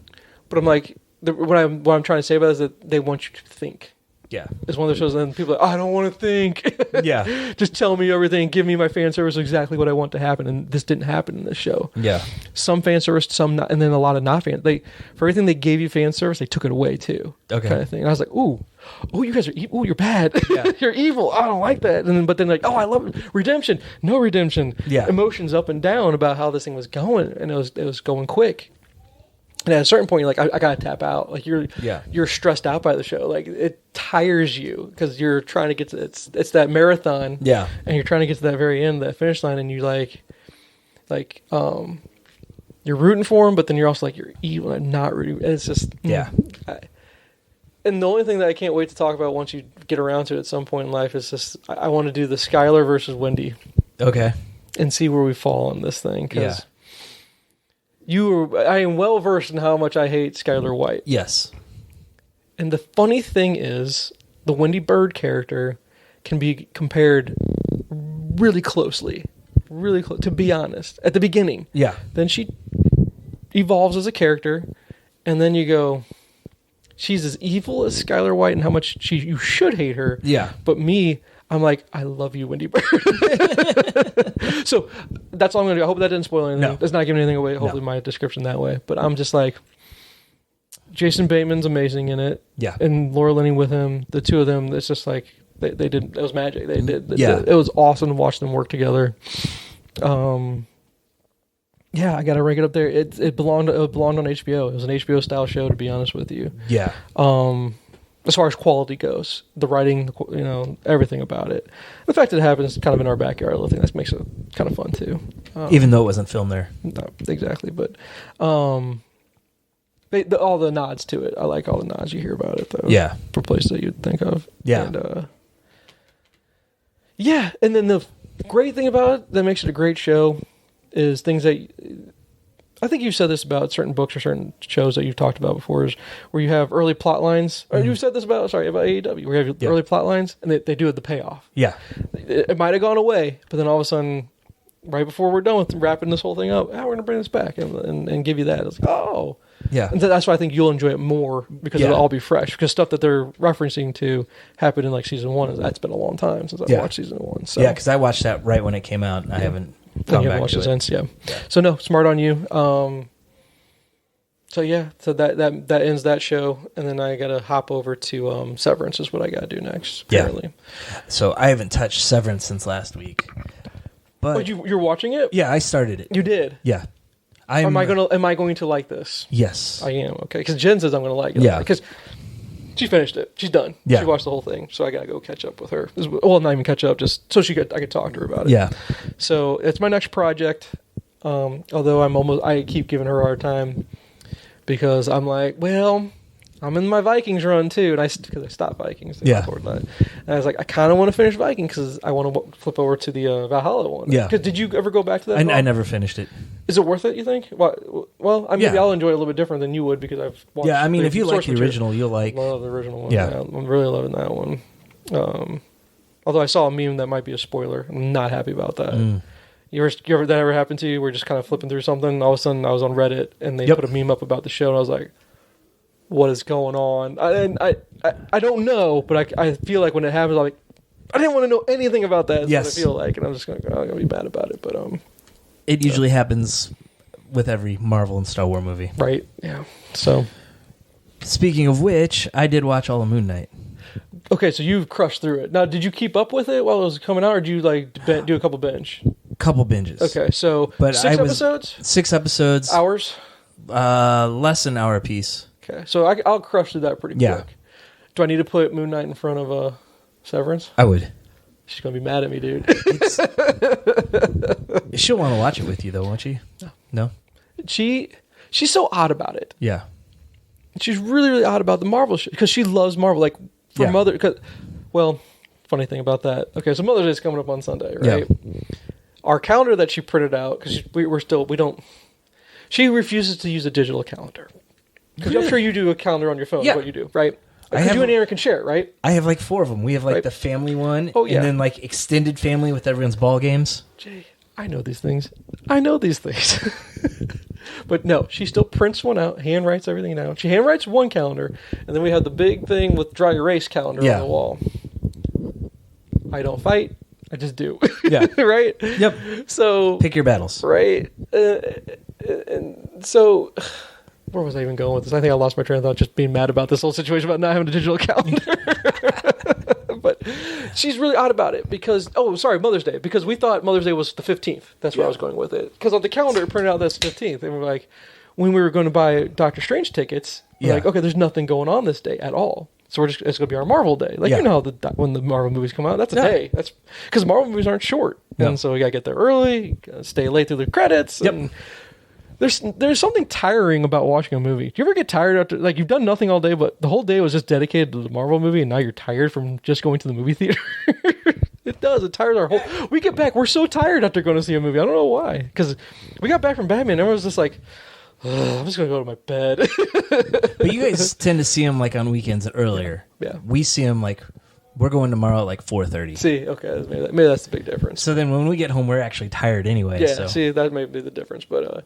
But I'm like, what I'm trying to say about it is that they want you to think. Yeah. It's one of those shows and people are like, I don't want to think. Yeah. Just tell me everything. Give me my fan service exactly what I want to happen. And this didn't happen in this show. Yeah. Some fan service, some not, and then a lot of not fan. For everything they gave you fan service, they took it away too. Okay. Kind of thing. And I was like, ooh, you guys are evil. Ooh, you're bad. Yeah. You're evil. I don't like that. But then like, oh, I love it. Redemption. No redemption. Yeah. Emotions up and down about how this thing was going. And it was going quick. And at a certain point, you're like, I gotta tap out. Like you're stressed out by the show. Like it tires you because you're trying to get to it's that marathon. Yeah. And you're trying to get to that very end, that finish line, and you you're rooting for him, but then you're also like you're evil and not rooting. And it's just and the only thing that I can't wait to talk about once you get around to it at some point in life is just I want to do the Skylar versus Wendy. Okay. And see where we fall on this thing because. I am well versed in how much I hate Skylar White. Yes. And the funny thing is, the Wendy Bird character can be compared really closely. Really close, to be honest. At the beginning. Yeah. Then she evolves as a character, and then you go, she's as evil as Skylar White and how much you should hate her. Yeah. But me, I'm like, I love you, Wendy Bird. So that's all I'm going to do. I hope that didn't spoil anything. No. It's not giving anything away, hopefully, my description that way. But I'm just like, Jason Bateman's amazing in it. Yeah. And Laura Linney with him. The two of them, it's just like, they did, it was magic. They did. Yeah. It was awesome to watch them work together. Yeah, I got to rank it up there. It belonged on HBO. It was an HBO style show, to be honest with you. Yeah. As far as quality goes, the writing, everything about it. The fact that it happens kind of in our backyard, I think that makes it kind of fun too. Even though it wasn't filmed there. No, exactly, but all the nods to it. I like all the nods you hear about it, though. Yeah. For places that you'd think of. Yeah. And, and then the great thing about it that makes it a great show is things that I think you've said this about certain books or certain shows that you've talked about before, is where you have early plot lines. Or you've said this about AEW, where you have early plot lines and they do the payoff. Yeah. It might have gone away, but then all of a sudden, right before we're done with wrapping this whole thing up, we're going to bring this back and give you that. It's like, oh. Yeah. And that's why I think you'll enjoy it more, because it'll all be fresh. Because stuff that they're referencing to happened in like season 1. That's been a long time since I've watched season 1. So. Yeah, because I watched that right when it came out, and I haven't gone back to it since. Yeah. So no, smart on you. So that ends that show, and then I got to hop over to Severance is what I got to do next. Apparently. Yeah. So I haven't touched Severance since last week. But you're watching it? Yeah, I started it. You did? Yeah. Am I going to like this? Yes. I am. Okay. Because Jen says I'm going to like it. Yeah. Because she finished it. She's done. Yeah. She watched the whole thing. So I got to go catch up with her. Well, not even catch up, just so I could talk to her about it. Yeah. So it's my next project. Although I keep giving her a hard time because I'm like, well, I'm in my Vikings run too, and because I stopped Vikings. Yeah. And I was like, I kind of want to finish Vikings because I want to flip over to the Valhalla one. Yeah. Because did you ever go back to that? I never finished it. Is it worth it, you think? Well, maybe I'll enjoy it a little bit different than you would because I've watched. Yeah, I mean, if you like the original, you'll like. I love the original one. Yeah. I'm really loving that one. Although I saw a meme that might be a spoiler. I'm not happy about that. That ever happened to you? We're just kind of flipping through something, and all of a sudden I was on Reddit, and they put a meme up about the show, and I was like, what is going on? I don't know, but I feel like when it happens, I'm like, I didn't want to know anything about that. That's what I feel like, and I'm just going to be mad about it. But it usually happens with every Marvel and Star Wars movie. Right, yeah. So, speaking of which, I did watch all of Moon Knight. Okay, so you've crushed through it. Now, did you keep up with it while it was coming out, or did you do a couple binge? Couple binges. Okay, so but 6 episodes? 6 episodes. Hours? Less than an hour a piece. Okay, so I'll crush through that pretty quick. Do I need to put Moon Knight in front of Severance? I would. She's going to be mad at me, dude. She'll want to watch it with you, though, won't she? No? She's so odd about it. Yeah. She's really, really odd about the Marvel shit because she loves Marvel. Like, for Mother... funny thing about that. Okay, so Mother's Day is coming up on Sunday, right? Yeah. Our calendar that she printed out, because we don't... She refuses to use a digital calendar. Because I'm sure you do a calendar on your phone, is what you do, right? Because you and Aaron can share it, right? I have like 4 of them. We have like the family one, and then like extended family with everyone's ball games. Jay, I know these things. But no, she still prints one out, hand writes everything down. She hand writes one calendar, and then we have the big thing with dry erase calendar on the wall. I don't fight. I just do. Yeah. Right? Yep. So pick your battles. Right. And so... Where was I even going with this? I think I lost my train of thought just being mad about this whole situation about not having a digital calendar. But she's really odd about it because... Oh, sorry, Mother's Day. Because we thought Mother's Day was the 15th. That's where I was going with it. Because on the calendar, it printed out that's the 15th. And we're like... When we were going to buy Doctor Strange tickets, we're like, okay, there's nothing going on this day at all. So it's going to be our Marvel Day. Like, you know how when the Marvel movies come out, that's a day. That's because Marvel movies aren't short. And so we got to get there early, stay late through the credits. And there's something tiring about watching a movie. Do you ever get tired after, like, you've done nothing all day, but the whole day was just dedicated to the Marvel movie, and now you're tired from just going to the movie theater? It does. It tires our whole... We get back, we're so tired after going to see a movie. I don't know why. Because we got back from Batman, and everyone was just like... I'm just going to go to my bed. But you guys tend to see them like on weekends earlier. Yeah. We see them like, we're going tomorrow at like 4:30. See, okay. Maybe that's the big difference. So then when we get home, we're actually tired anyway. Yeah, see, that may be the difference. But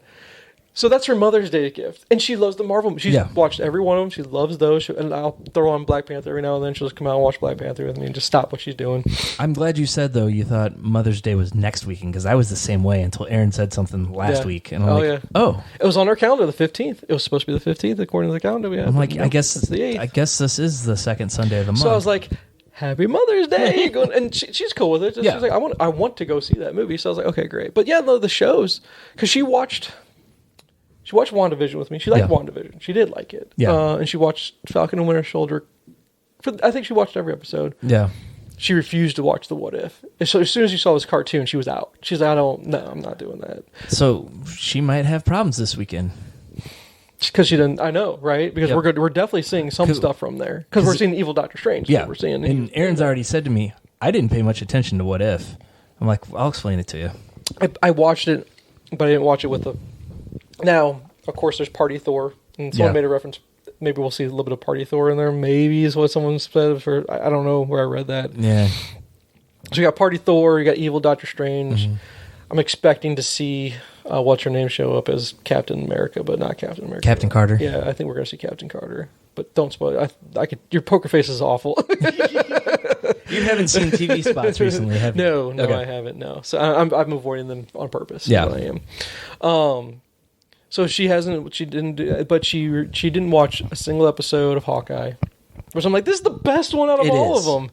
So that's her Mother's Day gift. And she loves the Marvel. She's watched every one of them. She loves those. And I'll throw on Black Panther every now and then. She'll just come out and watch Black Panther with me and just stop what she's doing. I'm glad you said, though, you thought Mother's Day was next weekend, because I was the same way until Aaron said something last week. And I'm It was on our calendar, the 15th. It was supposed to be the 15th, according to the calendar we had. I'm like, I guess it's the 8th. I guess this is the second Sunday of the month. So I was like, Happy Mother's Day. And she's cool with it. She's like, I want to go see that movie. So I was like, okay, great. But yeah, the shows, because she watched WandaVision with me. She liked WandaVision. She did like it. Yeah. And she watched Falcon and Winter Soldier. I think she watched every episode. Yeah. She refused to watch the What If. So as soon as she saw this cartoon, she was out. She's like, I'm not doing that. So she might have problems this weekend. Because she didn't, I know, right? Because we're definitely seeing some stuff from there. Because we're seeing the Evil Doctor Strange. Yeah. We're seeing. And Aaron's already said to me, I didn't pay much attention to What If. I'm like, I'll explain it to you. I watched it, but I didn't watch it with the... Now, of course, there's Party Thor, and someone made a reference. Maybe we'll see a little bit of Party Thor in there. Maybe is what someone said. I don't know where I read that. Yeah. So you got Party Thor, you got Evil Doctor Strange. Mm-hmm. I'm expecting to see what's her name show up as Captain America, but not Captain America. Captain Carter. Yeah, I think we're going to see Captain Carter. But don't spoil it. Your poker face is awful. You haven't seen TV spots recently, have you? No, okay. I haven't. No, so I'm avoiding them on purpose. Yeah, I am. So she hasn't. She didn't do. But she didn't watch a single episode of Hawkeye. Which I'm like, this is the best one out of all of them.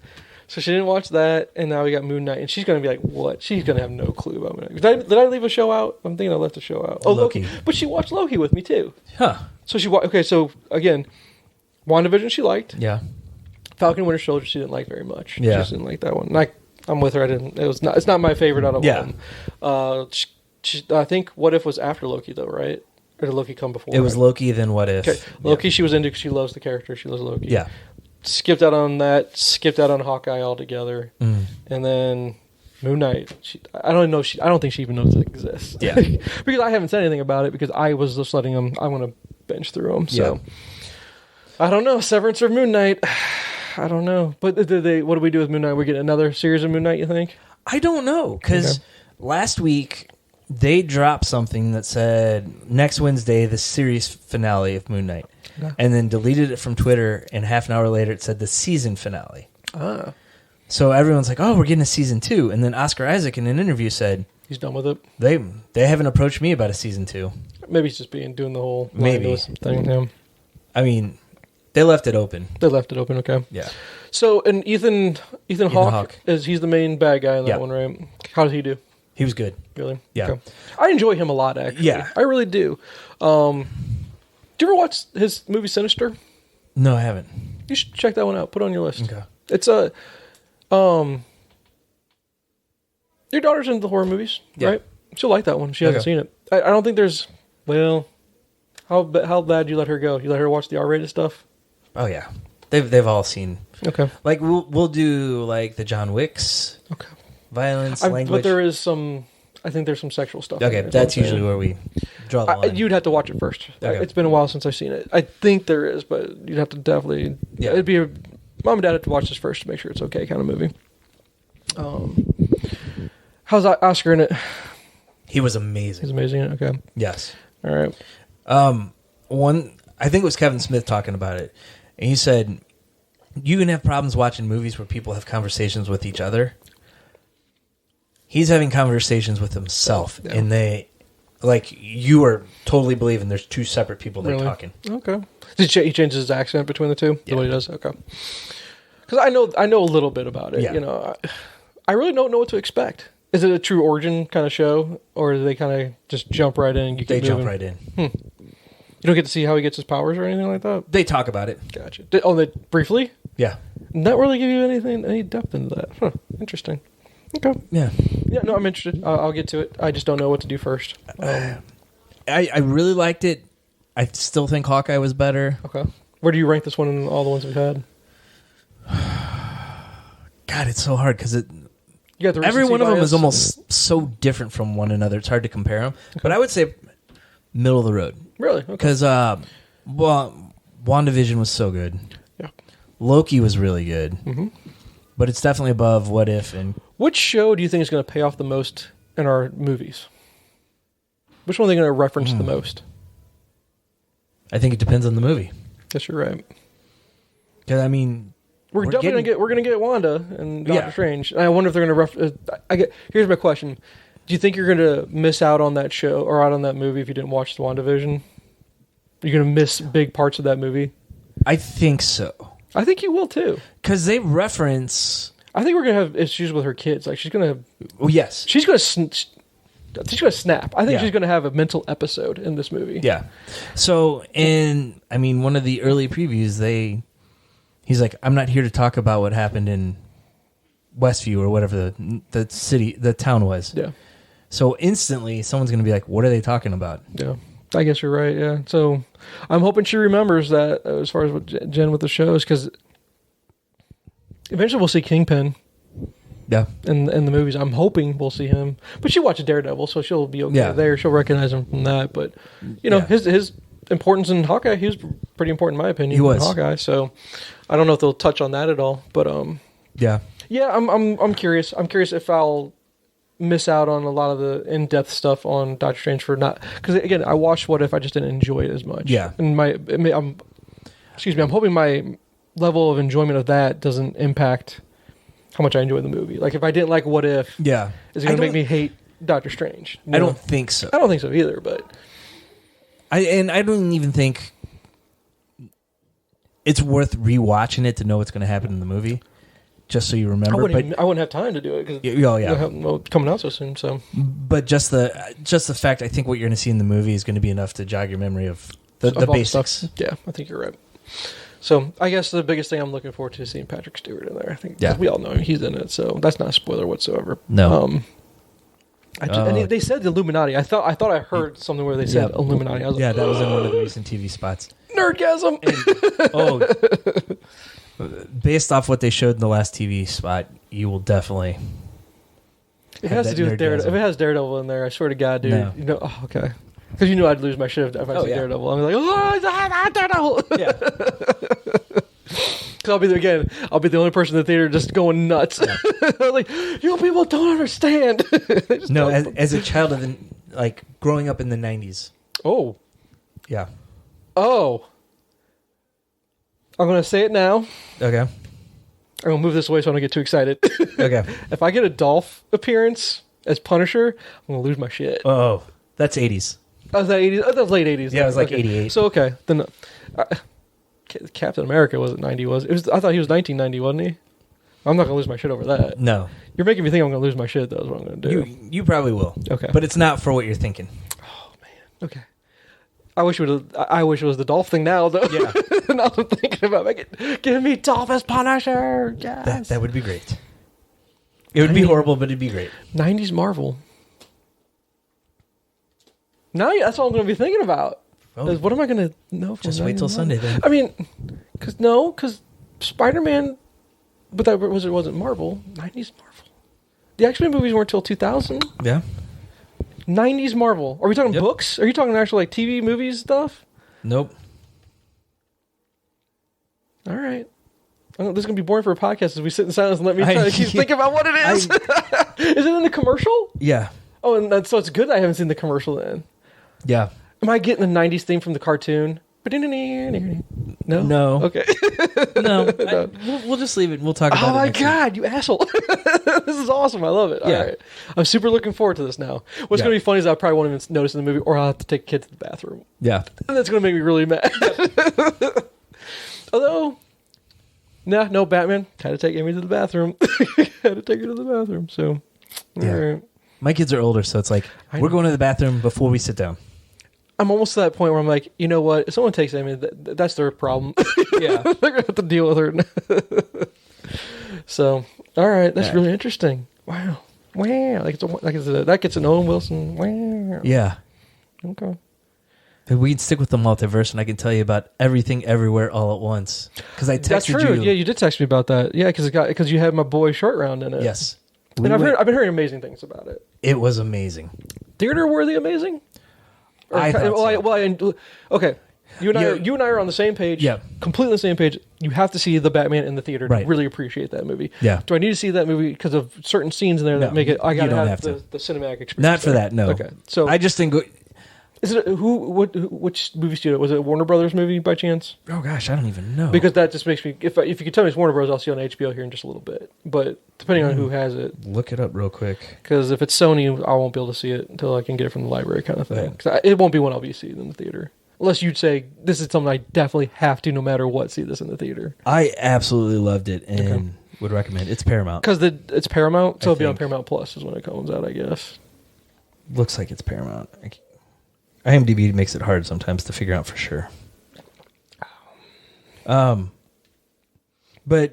So she didn't watch that, and now we got Moon Knight, and she's gonna be like, "What?" She's gonna have no clue about Moon Knight. Did I leave a show out? I'm thinking I left a show out. Oh, Loki. But she watched Loki with me too. Huh. So okay. So again, WandaVision she liked. Yeah. Falcon and Winter Soldier she didn't like very much. Yeah. She just didn't like that one. I'm with her. I didn't. It's not my favorite out of them. I think What If was after Loki though, right? Or did Loki come before? It was Loki, then What If. Okay. Loki she was into because she loves the character. She loves Loki. Yeah. Skipped out on that. Skipped out on Hawkeye altogether. Mm. And then Moon Knight. I don't think she even knows it exists. Yeah. Because I haven't said anything about it because I was just letting them. I want to bench through them. So I don't know. Severance or Moon Knight. I don't know. But what do we do with Moon Knight? We get another series of Moon Knight, you think? I don't know. Because last week they dropped something that said next Wednesday, the series finale of Moon Knight. Yeah. And then deleted it from Twitter, and half an hour later it said the season finale. Ah. So everyone's like, oh, we're getting a season 2. And then Oscar Isaac in an interview said... He's done with it? They haven't approached me about a season 2. Maybe he's just doing the whole... thing. Yeah. I mean, they left it open. Okay. Yeah. So, and Ethan Hawke, he's the main bad guy in that one, right? How did he do? He was good. Really? Yeah. Okay. I enjoy him a lot, actually. Yeah. I really do. Do you ever watch his movie Sinister? No, I haven't. You should check that one out. Put it on your list. Okay. It's your daughter's into horror movies, right? She'll like that one. She hasn't seen it. I don't think there's... Well, how bad you let her go? You let her watch the R-rated stuff? Oh, yeah. They've all seen... Okay. Like, we'll do, like, the John Wicks. Okay. Violence, language. But there is some... I think there's some sexual stuff. Okay, that's usually where we draw the line. You'd have to watch it first. Okay. It's been a while since I've seen it. I think there is, but you'd have to definitely... Yeah. It'd be mom and dad have to watch this first to make sure it's okay kind of movie. How's Oscar in it? He was amazing. He's amazing in it? Okay. Yes. All right. I think it was Kevin Smith talking about it. And he said, you can have problems watching movies where people have conversations with each other. He's having conversations with himself, and you are totally believing there's two separate people they're talking. Okay. Did he change his accent between the two? Yeah. What he does? Okay. Because I know a little bit about it. Yeah. You know, I really don't know what to expect. Is it a true origin kind of show, or do they kind of just jump right in? And jump right in. You don't get to see how he gets his powers or anything like that? They talk about it. Gotcha. They briefly? Yeah. Not really give you any depth into that. Huh. Interesting. Okay. Yeah. Yeah, no, I'm interested. I'll get to it. I just don't know what to do first. I really liked it. I still think Hawkeye was better. Okay. Where do you rank this one in all the ones we've had? God, it's so hard because every one of them is almost so different from one another. It's hard to compare them. Okay. But I would say middle of the road. Really? Okay. Because WandaVision was so good. Yeah. Loki was really good. Mm-hmm. But it's definitely above What If. And which show do you think is going to pay off the most in our movies? Which one are they going to reference the most? I think it depends on the movie. Guess you're right. Because I mean, we're definitely gonna get Wanda and Doctor Strange. I wonder if they're gonna here's my question: do you think you're gonna miss out on that show or out on that movie if you didn't watch the WandaVision? You're gonna miss big parts of that movie. I think so. I think you will too. Because they reference. I think we're gonna have issues with her kids. Like she's gonna. Oh yes. She's gonna snap. I think she's gonna have a mental episode in this movie. Yeah. So one of the early previews, he's like, I'm not here to talk about what happened in Westview or whatever the town was. Yeah. So instantly, someone's gonna be like, what are they talking about? Yeah. I guess you're right. Yeah. So I'm hoping she remembers that as far as what Jen with the shows, because eventually we'll see Kingpin. Yeah. In the movies, I'm hoping we'll see him. But she watches Daredevil, so she'll be okay there. She'll recognize him from that. But his importance in Hawkeye, he was pretty important in my opinion. He was in Hawkeye, so I don't know if they'll touch on that at all. But yeah. I'm curious. I'm curious if I'll miss out on a lot of the in-depth stuff on Doctor Strange for not, because again, I watched What If, I just didn't enjoy it as much. Yeah. And I'm hoping my level of enjoyment of that doesn't impact how much I enjoy the movie. Like if I didn't like What If, is it going to make me hate Doctor Strange? I don't think so. I don't think so either. But I don't even think it's worth rewatching it to know what's going to happen in the movie, just so you remember. I wouldn't have time to do it because coming out so soon. So, but just the fact, I think what you're going to see in the movie is going to be enough to jog your memory of the basics. Yeah, I think you're right. So I guess the biggest thing I'm looking forward to is seeing Patrick Stewart in there. I think we all know he's in it, so that's not a spoiler whatsoever. No. And they said the Illuminati. I thought I heard something where they said Illuminati. I was that was in one of the recent TV spots. Nerdgasm. Based off what they showed in the last TV spot, you will definitely. It has to do with Daredevil. If it has Daredevil in there, I swear to God, dude. No. Okay. Because you knew I'd lose my shit if I see Daredevil. I'm like, oh, Daredevil! Yeah. Because I'll be the only person in the theater just going nuts. Yeah. Like, you people don't understand. No, as a child growing up in the 90s. Oh. Yeah. Oh. I'm going to say it now. Okay. I'm going to move this away so I don't get too excited. Okay. If I get a Dolph appearance as Punisher, I'm going to lose my shit. Oh, that's 80s. Oh, was that 80s? Oh, that was late 80s. Yeah, it was like 88. So, okay. Then Captain America wasn't 90, was it? I thought he was 1990, wasn't he? I'm not going to lose my shit over that. No. You're making me think I'm going to lose my shit, though, is what I'm going to do. You probably will. Okay. But it's not for what you're thinking. Oh, man. Okay. I wish it was the Dolph thing now, though. Yeah. Now I'm thinking about give me Dolph as Punisher. Yes. That would be great. It would be horrible, but it'd be great. 90s Marvel. Now that's all I'm going to be thinking about. Oh. What am I going to know? Just wait till Sunday, then. I mean, because Spider-Man, but that wasn't Marvel. 90s Marvel. The X-Men movies weren't until 2000. Yeah. 90s Marvel. Are we talking books? Are you talking actual TV movies stuff? Nope. All right. I know this is going to be boring for a podcast as we sit in silence and let me try to keep thinking about what it is. Is it in the commercial? Yeah. Oh, and so it's good that I haven't seen the commercial then. Yeah. Am I getting the 90s theme from the cartoon? No? No. Okay. No. We'll just leave it. We'll talk about it. Oh, my God, you asshole. This is awesome. I love it. Yeah. All right. I'm super looking forward to this now. What's going to be funny is I probably won't even notice in the movie, or I'll have to take a kid to the bathroom. Yeah. And that's going to make me really mad. Although, no, Batman. Had to take Amy to the bathroom. Had to take her to the bathroom. So, yeah. All right. My kids are older, so it's like, we're going to the bathroom before we sit down. I'm almost to that point where I'm like, you know what? If someone takes Amy, that's their problem. Yeah. They're going to have to deal with her. So, all right. That's really interesting. Wow. That gets an Owen Wilson. Wow. Yeah. Okay. We can stick with the multiverse, and I can tell you about everything, everywhere, all at once. Because I texted you. That's true. Yeah, you did text me about that. Yeah, because you had my boy Short Round in it. Yes. And I've been hearing amazing things about it. It was amazing. Theater worthy amazing? I thought so. Okay. You and I are on the same page. Yeah. Completely on the same page. You have to see the Batman in the theater to really appreciate that movie. Yeah. Do I need to see that movie because of certain scenes in there that make it? I gotta have the cinematic experience. Not for that. No. Okay. So I just think Is it which movie studio was it? A Warner Brothers movie by chance? Oh gosh, I don't even know. Because that just makes me. If you could tell me it's Warner Bros., I'll see it on HBO here in just a little bit. But depending on who has it, look it up real quick. Because if it's Sony, I won't be able to see it until I can get it from the library, kind of thing. Right. It won't be one I'll be seeing in the theater, unless you'd say this is something I definitely have to, no matter what, see this in the theater. I absolutely loved it and would recommend. It's Paramount because it's Paramount, so it'll be on Paramount Plus is when it comes out, I guess. Looks like it's Paramount. IMDb makes it hard sometimes to figure out for sure. But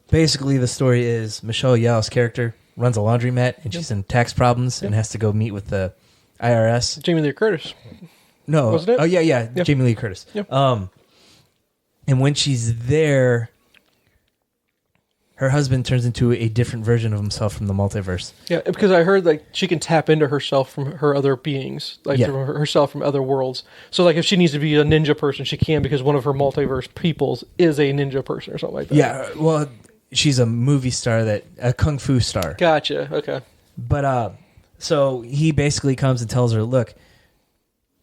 basically the story is Michelle Yeoh's character runs a laundromat and she's in tax problems and has to go meet with the IRS. Jamie Lee Curtis. No. Wasn't it? Oh, yeah. Jamie Lee Curtis. Yep. And when she's there, her husband turns into a different version of himself from the multiverse. Yeah, because I heard like she can tap into herself from her other beings, like from herself from other worlds. So like if she needs to be a ninja person, she can because one of her multiverse peoples is a ninja person or something like that. Yeah, well, she's a movie star a kung fu star. Gotcha. Okay. But so he basically comes and tells her, "Look,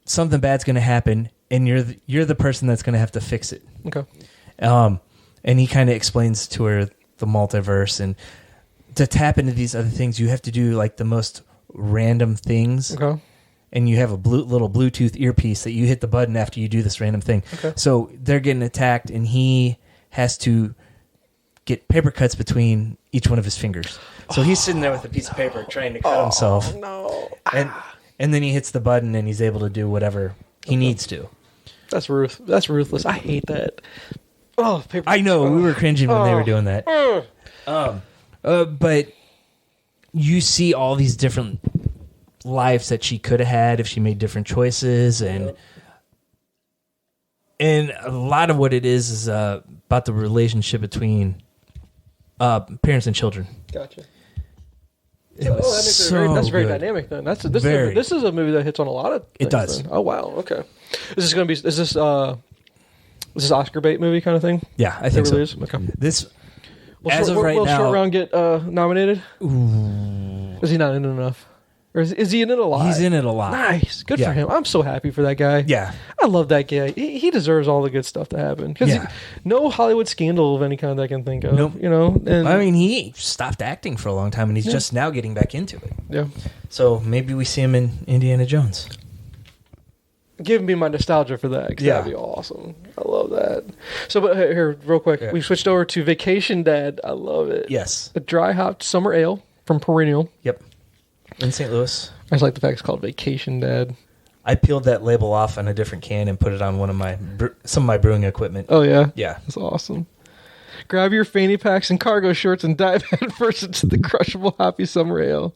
something bad's going to happen, and you're the person that's going to have to fix it." Okay. And he kind of explains to her the multiverse, and to tap into these other things, you have to do like the most random things. Okay. And you have a little Bluetooth earpiece that you hit the button after you do this random thing. Okay. So they're getting attacked, and he has to get paper cuts between each one of his fingers. So he's sitting there with a piece of paper trying to cut himself. No. And then he hits the button, and he's able to do whatever he needs to. That's ruthless. I hate that. Oh, paper. I know. We were cringing when they were doing that. But you see all these different lives that she could have had if she made different choices, and a lot of what it is about the relationship between parents and children. Gotcha. That's very dynamic. Then this is a movie that hits on a lot of things. It does. Then. Oh wow. Okay. Is this Oscar bait movie kind of thing? Yeah, I think so. Is? Okay. This, as of right now, will Short Round get nominated? Ooh. Is he not in it enough? Or is he in it a lot? He's in it a lot. Nice. Good for him. I'm so happy for that guy. Yeah. I love that guy. He deserves all the good stuff to happen. Because no Hollywood scandal of any kind that I can think of. Nope. You know? And I mean, he stopped acting for a long time, and he's just now getting back into it. Yeah. So maybe we see him in Indiana Jones. Give me my nostalgia for that, because that'd be awesome. I love that. So, but here, real quick, we switched over to Vacation Dad. I love it. Yes. A dry hopped summer ale from Perennial. Yep. In St. Louis. I just like the fact it's called Vacation Dad. I peeled that label off on a different can and put it on some of my brewing equipment. Oh, yeah? Yeah. That's awesome. Grab your fanny packs and cargo shorts and dive headfirst into the crushable hoppy summer ale.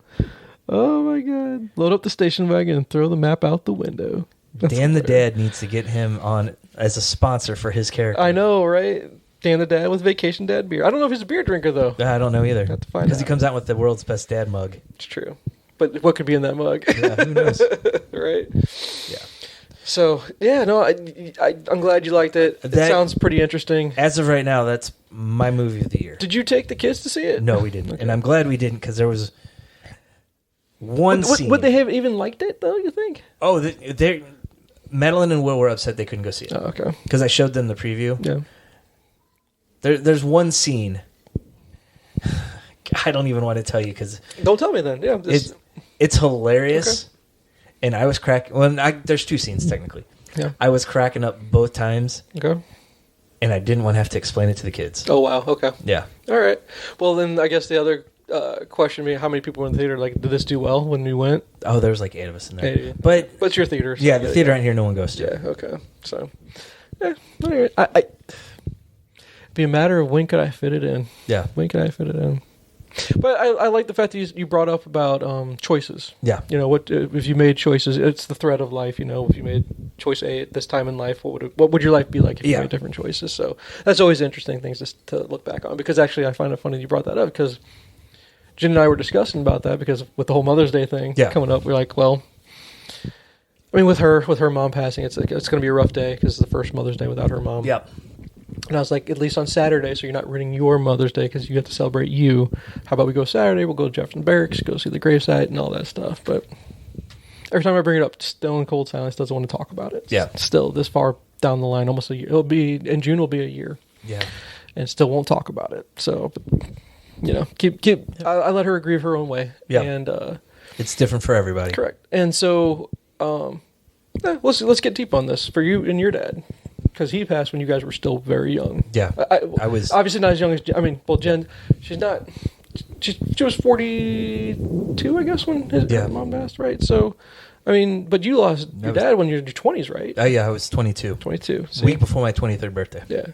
Oh, my God. Load up the station wagon and throw the map out the window. That's Dan the Dad needs to get him on as a sponsor for his character. I know, right? Dan the Dad with Vacation Dad beer. I don't know if he's a beer drinker, though. I don't know either. Have to find out. Because he comes out with the world's best dad mug. It's true. But what could be in that mug? Yeah, who knows? Right? Yeah. So, no, I'm glad you liked it. It sounds pretty interesting. As of right now, that's my movie of the year. Did you take the kids to see it? No, we didn't. Okay. And I'm glad we didn't, because there was one scene. Would they have even liked it, though, you think? Oh, Madeline and Will were upset they couldn't go see it. Oh, okay. Because I showed them the preview. Yeah. There's one scene. I don't even want to tell you because... Don't tell me then. Yeah. It's hilarious. Okay. And I was cracking... Well, there's two scenes, technically. Yeah. I was cracking up both times. Okay. And I didn't want to have to explain it to the kids. Oh, wow. Okay. Yeah. All right. Well, then I guess the other question me, how many people were in the theater? Like, did this do well when we went? Oh, there was like 8 of us in there. 8. But what's your theater? Yeah, the theater out here no one goes to. Yeah, okay. So, all right. It'd be a matter of when could I fit it in. Yeah. When could I fit it in? But I like the fact that you brought up about choices. Yeah. You know, what if you made choices? It's the thread of life. You know, if you made choice A at this time in life, what would your life be like if you made different choices? So that's always interesting things to look back on. Because actually, I find it funny you brought that up because Jen and I were discussing about that because with the whole Mother's Day thing coming up, we're like, well, I mean, with her mom passing, it's going to be a rough day because it's the first Mother's Day without her mom. Yep. And I was like, at least on Saturday, so you're not ruining your Mother's Day because you have to celebrate you. How about we go Saturday? We'll go to Jefferson Barracks, go see the gravesite and all that stuff. But every time I bring it up, stone cold silence, doesn't want to talk about it. Yeah. Still this far down the line, almost a year. In June will be a year. Yeah. And still won't talk about it. So, I let her grieve her own way. Yeah. And it's different for everybody. Correct. And so, let's get deep on this for you and your dad, because he passed when you guys were still very young. Yeah. I was obviously not as young as Jen. She's not. She was 42, I guess, when her mom passed, right? So, but you lost your dad when you were in your 20s, right? Yeah, I was 22. 22. A week before my 23rd birthday. Yeah.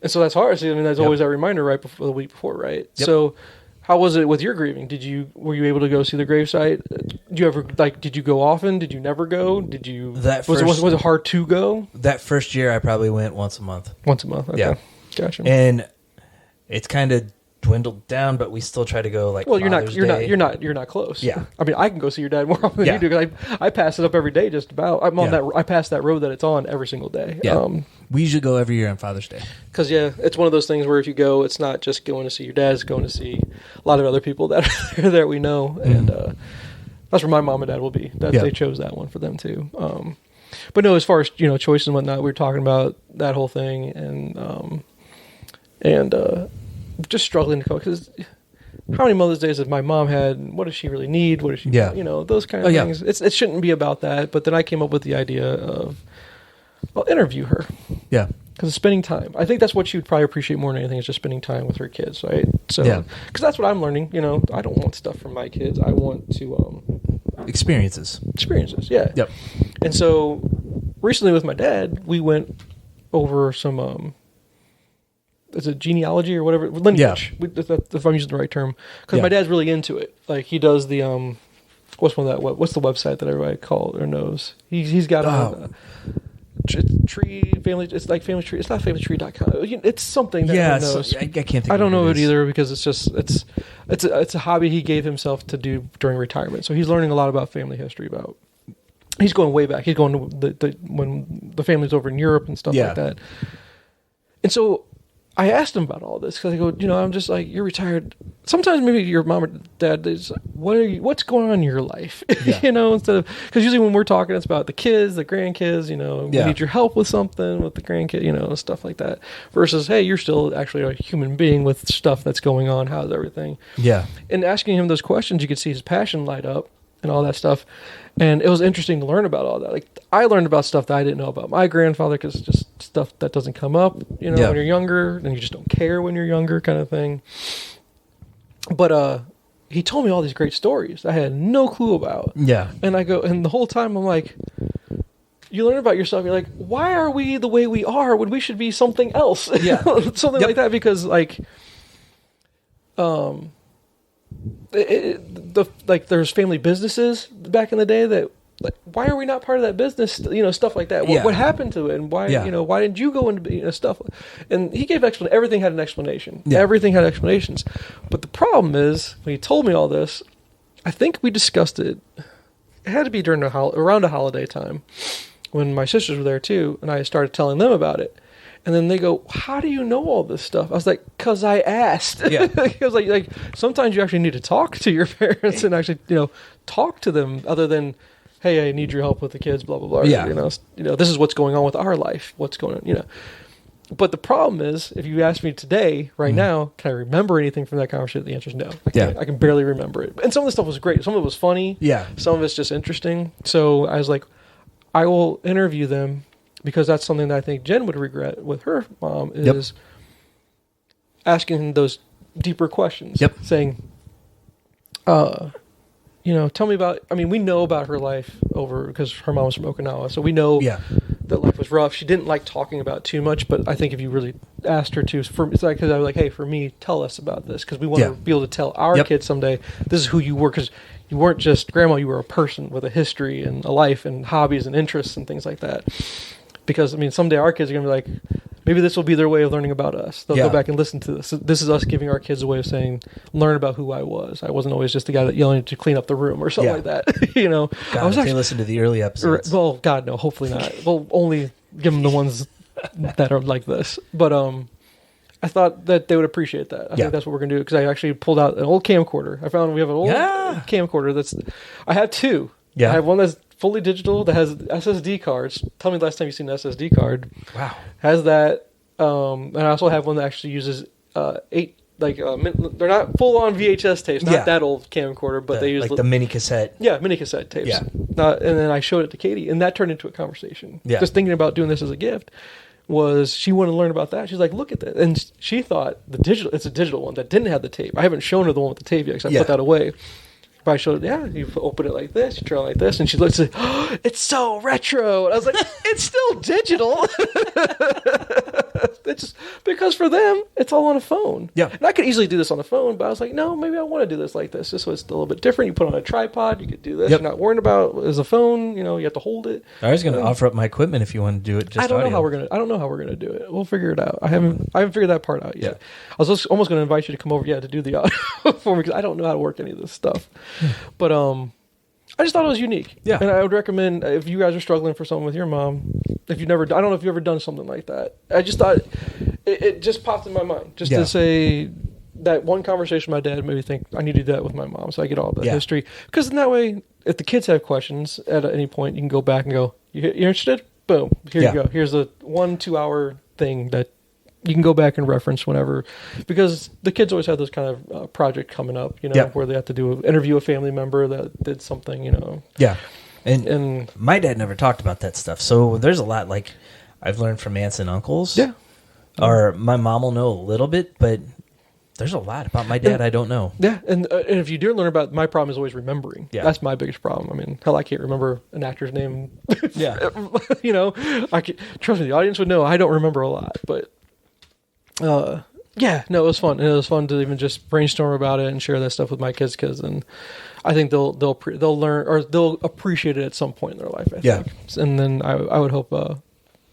And so that's hard. See, there's always that reminder right before the week before, right? Yep. So, how was it with your grieving? Were you able to go see the gravesite? Did you go often? Did you never go? Was it hard to go? That first year, I probably went once a month. Once a month. Okay. Yeah. Gotcha. And it's kind of dwindled down, but we still try to go you're not close. Yeah. I can go see your dad more often than you do, because I pass it up every day just about. I'm on that. I pass that road that it's on every single day. Yeah. We usually go every year on Father's Day. Because it's one of those things where if you go, it's not just going to see your dad, it's going to see a lot of other people that are there we know, and that's where my mom and dad will be. They chose that one for them too. But no, as far as choices and whatnot, we were talking about that whole thing, and just struggling to cope, because how many Mother's Days have my mom had? What does she really need? What does she, those kind of things. It shouldn't be about that. But then I came up with the idea of, I'll interview her. Yeah. Because it's spending time. I think that's what she would probably appreciate more than anything, is just spending time with her kids, right? So, because that's what I'm learning. I don't want stuff from my kids. I want to experiences. Yeah. Yep. And so recently with my dad, we went over some. Is it genealogy or whatever? Lineage. Yeah. If I'm using the right term. Because my dad's really into it. Like, he does the, what's the website that everybody calls or knows? He's got tree, family, it's like family tree. It's not familytree.com. It's something that everyone knows. I can't think of it. I don't know it either, because it's a hobby he gave himself to do during retirement. So he's learning a lot about family history, he's going way back. He's going to when the family's over in Europe and stuff like that. And so I asked him about all this, because I go, I'm just like, you're retired. Sometimes maybe your mom or dad is like, what's going on in your life? Instead of, because usually when we're talking, it's about the kids, the grandkids, we need your help with something with the grandkid, stuff like that. Versus, hey, you're still actually a human being with stuff that's going on. How's everything? Yeah. And asking him those questions, you could see his passion light up and all that stuff. And it was interesting to learn about all that. Like, I learned about stuff that I didn't know about my grandfather, because it's just stuff that doesn't come up, when you're younger, and you just don't care when you're younger, kind of thing. But he told me all these great stories I had no clue about. Yeah. And I go, and the whole time I'm like, you learn about yourself, you're like, why are we the way we are when we should be something else? Yeah. Something like that, because there's family businesses back in the day that, like, why are we not part of that business? Stuff like that. What happened to it, and why? Why didn't you go into stuff? And he gave explanation. Everything had an explanation. Yeah. Everything had explanations. But the problem is, when he told me all this, I think we discussed it. It had to be during around a holiday time, when my sisters were there too, and I started telling them about it. And then they go, how do you know all this stuff? I was like, because I asked. Yeah. I was like, sometimes you actually need to talk to your parents and actually, talk to them, other than, hey, I need your help with the kids, blah, blah, blah. Yeah. This is what's going on with our life. What's going on, But the problem is, if you ask me today, right now, can I remember anything from that conversation? The answer is no. I can barely remember it. And some of the stuff was great. Some of it was funny. Yeah. Some of it's just interesting. So I was like, I will interview them, because that's something that I think Jen would regret with her mom, is asking those deeper questions. Yep. Saying, tell me about, we know about her life because her mom was from Okinawa. So we know that life was rough. She didn't like talking about too much, but I think if you really asked her to, it's like, because I was like, hey, for me, tell us about this. Because we want to be able to tell our kids someday, this is who you were. Because you weren't just grandma, you were a person with a history and a life and hobbies and interests and things like that. Because, someday our kids are going to be like, maybe this will be their way of learning about us. They'll go back and listen to this. This is us giving our kids a way of saying, learn about who I was. I wasn't always just the guy that yelling to clean up the room or something like that. God, if they listen to the early episodes. Well, God, no, hopefully not. We'll only give them the ones that are like this. But I thought that they would appreciate that. I think that's what we're going to do, because I actually pulled out an old camcorder. I found we have an old camcorder I have two. Yeah. I have one that's fully digital that has SSD cards. Tell me the last time you've seen an SSD card. Wow. Has that. And I also have one that actually uses 8. They're not full on VHS tapes, not that old camcorder, but they use the mini cassette. Yeah, mini cassette tapes. Yeah. And then I showed it to Katie, and that turned into a conversation. Yeah. Just thinking about doing this as a gift was she wanted to learn about that. She's like, look at that, and she thought it's a digital one that didn't have the tape. I haven't shown her the one with the tape yet because I put that away. But I showed her, you open it like this, you turn it like this, and she looks at, oh, it's so retro. And I was like, it's still digital. It's just because for them, it's all on a phone. Yeah. And I could easily do this on a phone, but I was like, no, maybe I want to do this like this. This was a little bit different. You put it on a tripod, you could do this. Yep. You're not worried about as a phone, you have to hold it. I was going to offer up my equipment if you want to do it just I don't audio. know how we're gonna do it. We'll figure it out. I haven't figured that part out yet. Yeah. I was almost going to invite you to come over, to do the audio for me because I don't know how to work any of this stuff. But I just thought it was unique. Yeah. And I would recommend if you guys are struggling for something with your mom, I don't know if you've ever done something like that. I just thought it just popped in my mind just to say that one conversation my dad made me think I need to do that with my mom so I get all the history. Because in that way, if the kids have questions at any point, you can go back and go, you're interested? Boom. Here you go. Here's a 1-2 hour thing that you can go back and reference whenever, because the kids always have this kind of project coming up, where they have to interview a family member that did something, Yeah. And my dad never talked about that stuff. So there's a lot I've learned from aunts and uncles. Yeah. Or my mom will know a little bit, but there's a lot about my dad I don't know. Yeah. And if you do learn about, my problem is always remembering. Yeah. That's my biggest problem. I mean, hell, I can't remember an actor's name. Yeah. Trust me, the audience would know. I don't remember a lot, but it was fun. And it was fun to even just brainstorm about it and share that stuff with my kids, and I think they'll learn, or they'll appreciate it at some point in their life. I think. And then I would hope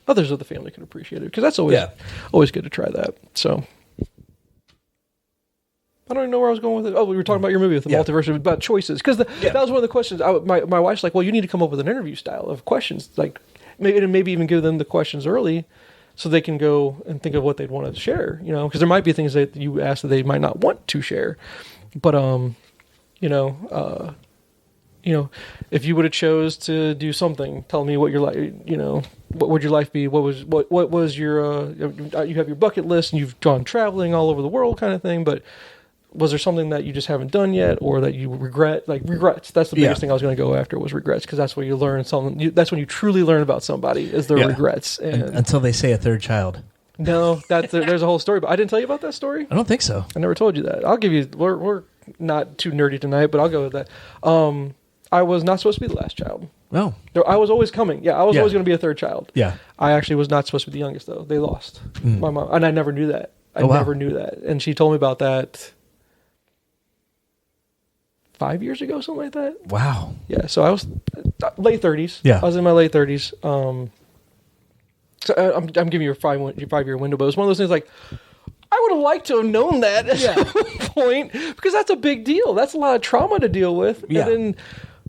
others of the family can appreciate it, because that's always good to try that. So I don't even know where I was going with it. Oh, we were talking about your movie with the multiverse, about choices, because that was one of the questions. My wife's like, well, you need to come up with an interview style of questions, maybe even give them the questions early, so they can go and think of what they'd want to share, because there might be things that you ask that they might not want to share. But, if you would have chose to do something, tell me what your life, what would your life be? What was your, you have your bucket list and you've gone traveling all over the world kind of thing, but was there something that you just haven't done yet, or that you regret? Regrets. That's the biggest thing I was going to go after, was regrets, because that's where you learn something. That's when you truly learn about somebody, is their regrets. And until they say a third child. No, there's a whole story. But I didn't tell you about that story? I don't think so. I never told you that. I'll give you. We're not too nerdy tonight, but I'll go with that. I was not supposed to be the last child. No. I was always coming. Yeah, I was always going to be a third child. Yeah. I actually was not supposed to be the youngest, though. They lost my mom, and I never knew that. I never knew that, and she told me about that 5 years ago, something like that. Wow. Yeah, so I was late 30s. Yeah. I was in my late 30s. So I'm giving you a 5-year window, but it was one of those things I would have liked to have known that at some point, because that's a big deal. That's a lot of trauma to deal with. Yeah. And then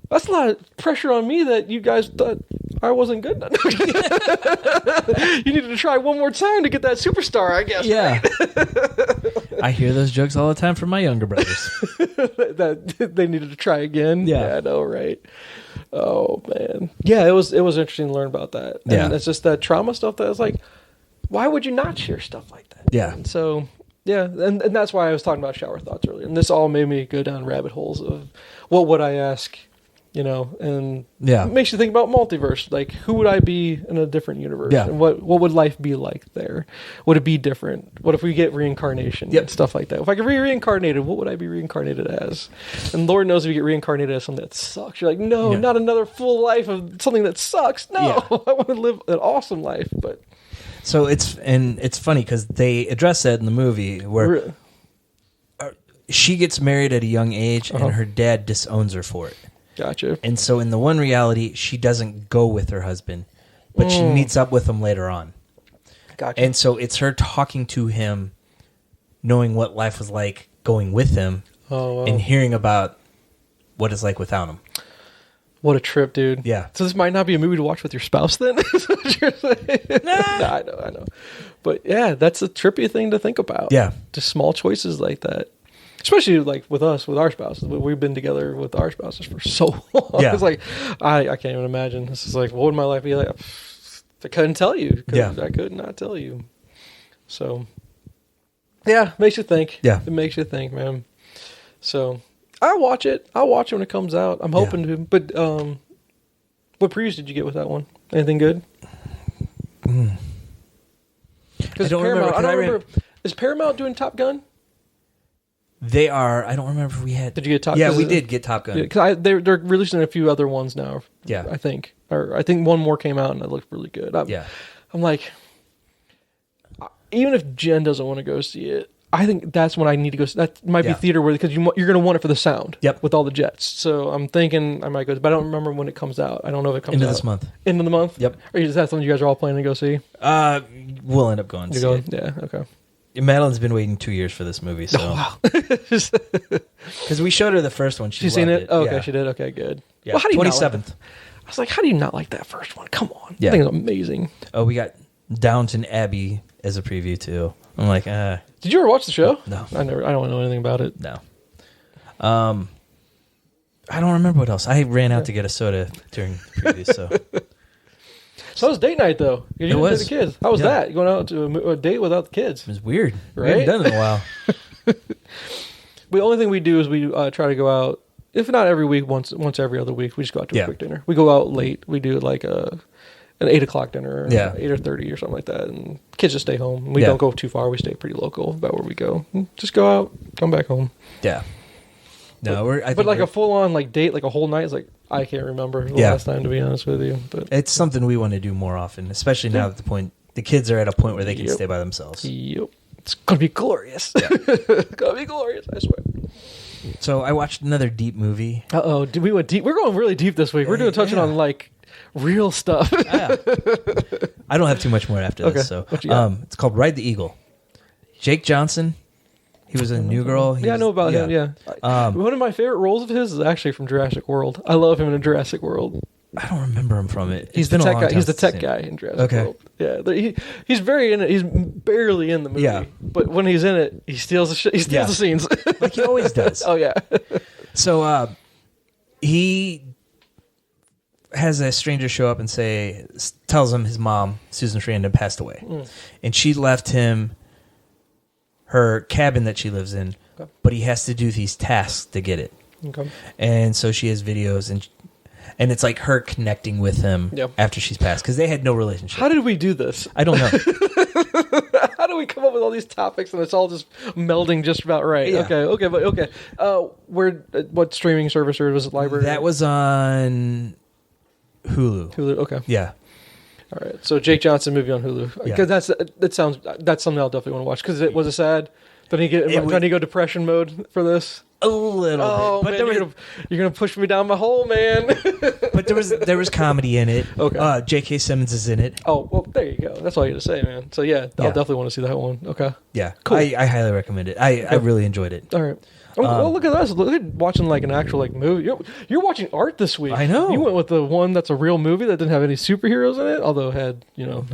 that's a lot of pressure on me that you guys thought I wasn't good enough. You needed to try one more time to get that superstar, I guess. Yeah. Right? I hear those jokes all the time from my younger brothers. That they needed to try again. Yeah, I know, right? Oh man. Yeah, it was interesting to learn about that. And it's just that trauma stuff that was why would you not share stuff like that? Yeah. And so and that's why I was talking about shower thoughts earlier. And this all made me go down rabbit holes of what would I ask, and it makes you think about multiverse. Who would I be in a different universe? Yeah. And what would life be like there? Would it be different? What if we get reincarnation? Yep. And stuff like that. If I could be reincarnated, what would I be reincarnated as? And Lord knows if you get reincarnated as something that sucks, you're like, no, not another full life of something that sucks. No, I want to live an awesome life. But so it's funny because they address that in the movie where she gets married at a young age and her dad disowns her for it. Gotcha. And so in the one reality, she doesn't go with her husband, but she meets up with him later on. Gotcha. And so it's her talking to him, knowing what life was like going with him, and hearing about what it's like without him. What a trip, dude. Yeah. So this might not be a movie to watch with your spouse then? Is what you're saying? Nah, I know. But yeah, that's a trippy thing to think about. Yeah. Just small choices like that. Especially like with us, with our spouses. We've been together with our spouses for so long. Yeah. It's like, I can't even imagine. This is like, what would my life be like? I couldn't tell you. I could not tell you. So, yeah, makes you think. Yeah. It makes you think, man. So, I'll watch it. I'll watch it when it comes out. I'm hoping to. But, what previews did you get with that one? Anything good? Because Paramount, I don't remember. Is Paramount doing Top Gun? They are. I don't remember if we had. Did you get Top Gun? Yeah, we did get Top Gun. Because they're releasing a few other ones now. Yeah. I think. Or I think one more came out and it looked really good. I'm like, even if Jen doesn't want to go see it, I think that's when I need to go. That might be theater worthy because you're going to want it for the sound. Yep. With all the jets. So I'm thinking I might go, but I don't remember when it comes out. I don't know if it comes into out. this month. End of the month. Yep. Or is that something you guys are all planning to go see? We'll end up going. You're going? Yeah. Okay. Madeline's been waiting 2 years for this movie, so. Oh, wow. Because we showed her the first one. She's seen it? Oh, okay, she did. Okay, good. Yeah. Well, how do you 27th. I was like, how do you not like that first one? Come on. Yeah. I think it's amazing. Oh, we got Downton Abbey as a preview, too. I'm like, Did you ever watch the show? No. I don't know anything about it. No. I don't remember what else. I ran out to get a soda during the preview, so. So it was date night, though. You didn't take the kids. How was that? Going out to a date without the kids? It was weird. Right? We haven't done it in a while. The only thing we do is we try to go out, if not every week, once every other week, we just go out to a quick dinner. We go out late. We do like an 8 o'clock dinner, 8:30 or something like that, and kids just stay home. We don't go too far. We stay pretty local about where we go. Just go out, come back home. Yeah. No, but like a full on like date, like a whole night is like I can't remember the last time, to be honest with you. But it's something we want to do more often, especially now that the kids are at a point where they can stay by themselves. Yep, it's gonna be glorious. It's gonna be glorious, I swear. So I watched another deep movie. We went deep. We're going really deep this week. We're touching on like real stuff. I don't have too much more after this. So it's called Ride the Eagle. Jake Johnson. He was in New Girl. I know about him. Yeah. One of my favorite roles of his is actually from Jurassic World. I love him in Jurassic World. I don't remember him from it. He's the tech guy. He's the tech guy in Jurassic World. Yeah, he's very in it. He's barely in the movie. Yeah. But when he's in it, he steals the shit. He steals the scenes like he always does. Oh yeah. So he has a stranger show up and tells him his mom, Susan Sarandon, passed away, and she left him her cabin that she lives in, but he has to do these tasks to get it. Okay. And so she has videos, and it's like her connecting with him after she's passed, because they had no relationship. How did we do this? I don't know. How do we come up with all these topics and it's all just melding just about right? Yeah. Okay. What streaming service or was it? Library? That was on Hulu. Okay. Yeah. All right, so Jake Johnson movie on Hulu. Because that's something I'll definitely want to watch. Because it was a sad. Did he go depression mode for this? A little bit. But man, you're gonna push me down my hole, man. But there was comedy in it. Okay. J.K. Simmons is in it. Oh well, there you go. That's all you had to say, man. So I'll definitely want to see that one. Okay. Yeah, cool. I highly recommend it. I really enjoyed it. All right. Well, look at us. Look at watching like an actual like movie. You're watching art this week. I know. You went with the one that's a real movie that didn't have any superheroes in it, although it had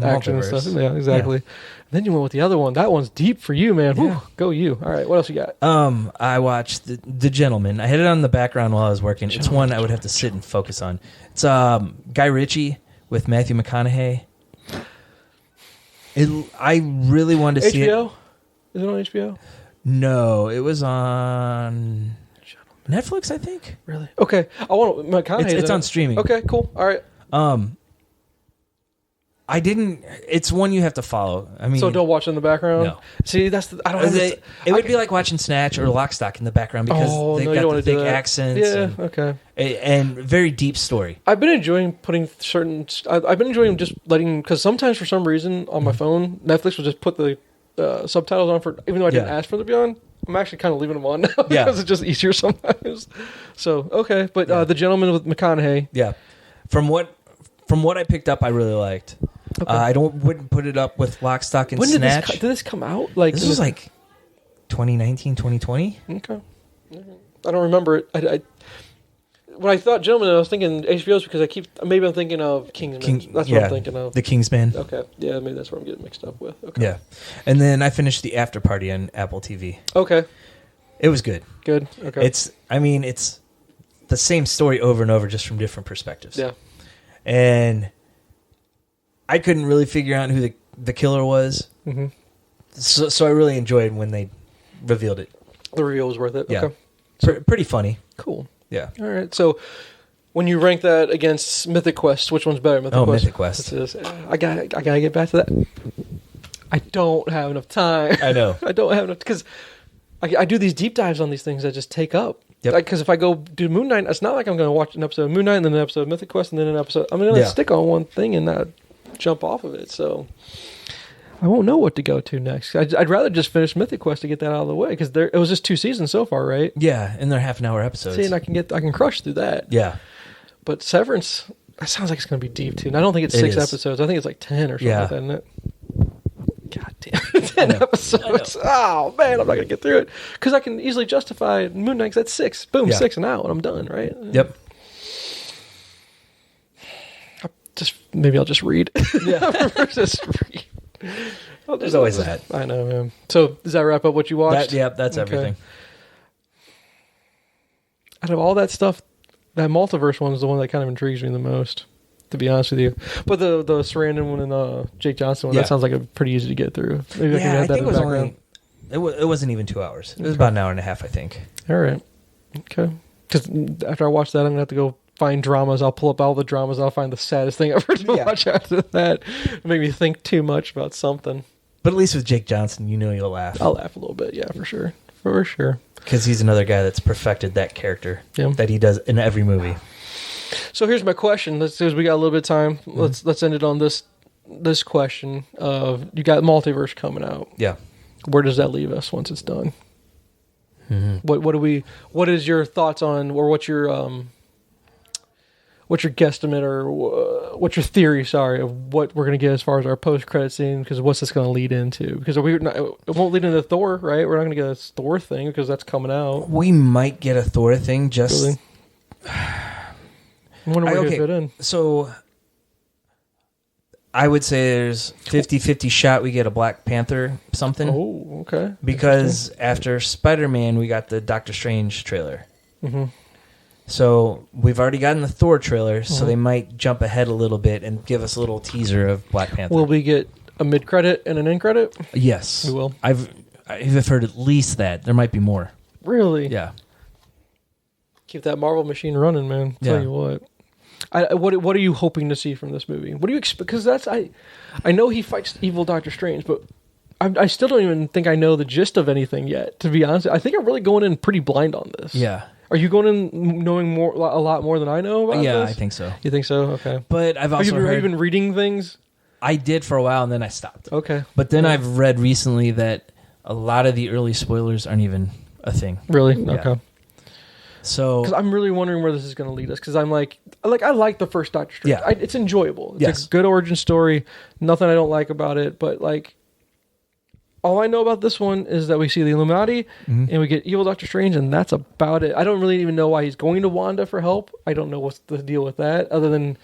action and stuff. Yeah, exactly. Yeah. Then you went with the other one. That one's deep for you, man. Yeah. Whew, go you. All right. What else you got? I watched The Gentleman. I had it on the background while I was working. It's one I would have to sit and focus on. It's Guy Ritchie with Matthew McConaughey. I really wanted to see it. HBO? Is it on HBO? No, it was on Netflix, I think. Really? Okay. I want McConaughey. It's on streaming. Okay, cool. All right. I didn't. It's one you have to follow. I mean, so don't watch it in the background. No. See, I don't have it. It would be like watching Snatch or Lock, Stock in the background because they've got the thick accents. Yeah. Okay. And very deep story. I've been enjoying I've been enjoying just letting, because sometimes for some reason on my phone, Netflix will just put the subtitles on for, even though I didn't ask for them to be on. I'm actually kind of leaving them on now because it's just easier sometimes. So okay, but The Gentleman with McConaughey. Yeah. From what I picked up, I really liked. Okay. I wouldn't put it up with Lock, Stock, and Snatch. Did this come out? Like this was like 2019, 2020. Okay. I don't remember it. When I thought Gentleman, I was thinking HBO's because maybe I'm thinking of Kingsman. That's what I'm thinking of. The Kingsman. Okay. Yeah, maybe that's what I'm getting mixed up with. Okay. Yeah. And then I finished The After Party on Apple TV. Okay. It was good. Good? Okay. It's the same story over and over, just from different perspectives. Yeah. And I couldn't really figure out who the killer was. Mm-hmm. So I really enjoyed when they revealed it. The reveal was worth it? Yeah. Okay. So, pretty funny. Cool. Yeah. All right. So when you rank that against Mythic Quest, which one's better? Mythic Quest. I gotta get back to that. I don't have enough time. I know. I don't have enough because I do these deep dives on these things that just take up. Yep. Because if I go do Moon Knight, it's not like I'm going to watch an episode of Moon Knight and then an episode of Mythic Quest and then an episode. I'm going to stick on one thing and not jump off of it. So I won't know what to go to next. I'd rather just finish Mythic Quest to get that out of the way because it was just 2 seasons so far, right? Yeah, and they're half-an-hour episodes. See, and I can crush through that. Yeah. But Severance, that sounds like it's going to be deep too. And I don't think it's 6 episodes. I think it's like 10 or something like that, isn't it? God damn, 10 episodes. Oh, man, I'm not going to get through it. Because I can easily justify Moon Knight, that's 6. Boom, 6 and out, and I'm done, right? Yep. Maybe I'll just read. Yeah. Just read. There's always that. I know, man. So, does that wrap up what you watched? That's everything. Out of all that stuff, that multiverse one is the one that kind of intrigues me the most, to be honest with you. But the Sarandon one and the Jake Johnson one, that sounds like a pretty easy to get through. Maybe I can add that in the background. It wasn't even 2 hours. It was about an hour and a half, I think. All right. Okay. Because after I watch that, I'm going to have to go find dramas. I'll pull up all the dramas. I'll find the saddest thing ever to watch after that. It made me think too much about something. But at least with Jake Johnson, you'll laugh. I'll laugh a little bit, yeah, for sure. For sure. Because he's another guy that's perfected that character that he does in every movie. So here's my question. Let's see, we got a little bit of time. Mm-hmm. Let's end it on this question of, you got Multiverse coming out. Yeah. Where does that leave us once it's done? Mm-hmm. What is your thoughts on, or what's your guesstimate, or what's your theory, of what we're going to get as far as our post-credit scene, because what's this going to lead into? Because it won't lead into Thor, right? We're not going to get a Thor thing because that's coming out. We might get a Thor thing, just... Really? I wonder where it fit in. So, I would say there's 50-50 shot we get a Black Panther something. Oh, okay. Because after Spider-Man, we got the Doctor Strange trailer. Mm-hmm. So we've already gotten the Thor trailer, so they might jump ahead a little bit and give us a little teaser of Black Panther. Will we get a mid-credit and an end credit? Yes. We will. I've heard at least that. There might be more. Really? Yeah. Keep that Marvel machine running, man. Tell you what. What are you hoping to see from this movie? What do you expect? Because I know he fights evil Doctor Strange, but I still don't even think I know the gist of anything yet, to be honest. I think I'm really going in pretty blind on this. Yeah. Are you going in knowing a lot more than I know about this? Yeah, I think so. You think so? Okay. But I've also have you been reading things? I did for a while, and then I stopped. Okay. But then I've read recently that a lot of the early spoilers aren't even a thing. Really? Yeah. Okay. So, because I'm really wondering where this is going to lead us. Because I'm like I like the first Doctor Strange. Yeah. It's enjoyable. It's a good origin story. Nothing I don't like about it. But all I know about this one is that we see the Illuminati and we get evil Doctor Strange, and that's about it. I don't really even know why he's going to Wanda for help. I don't know what's the deal with that, other than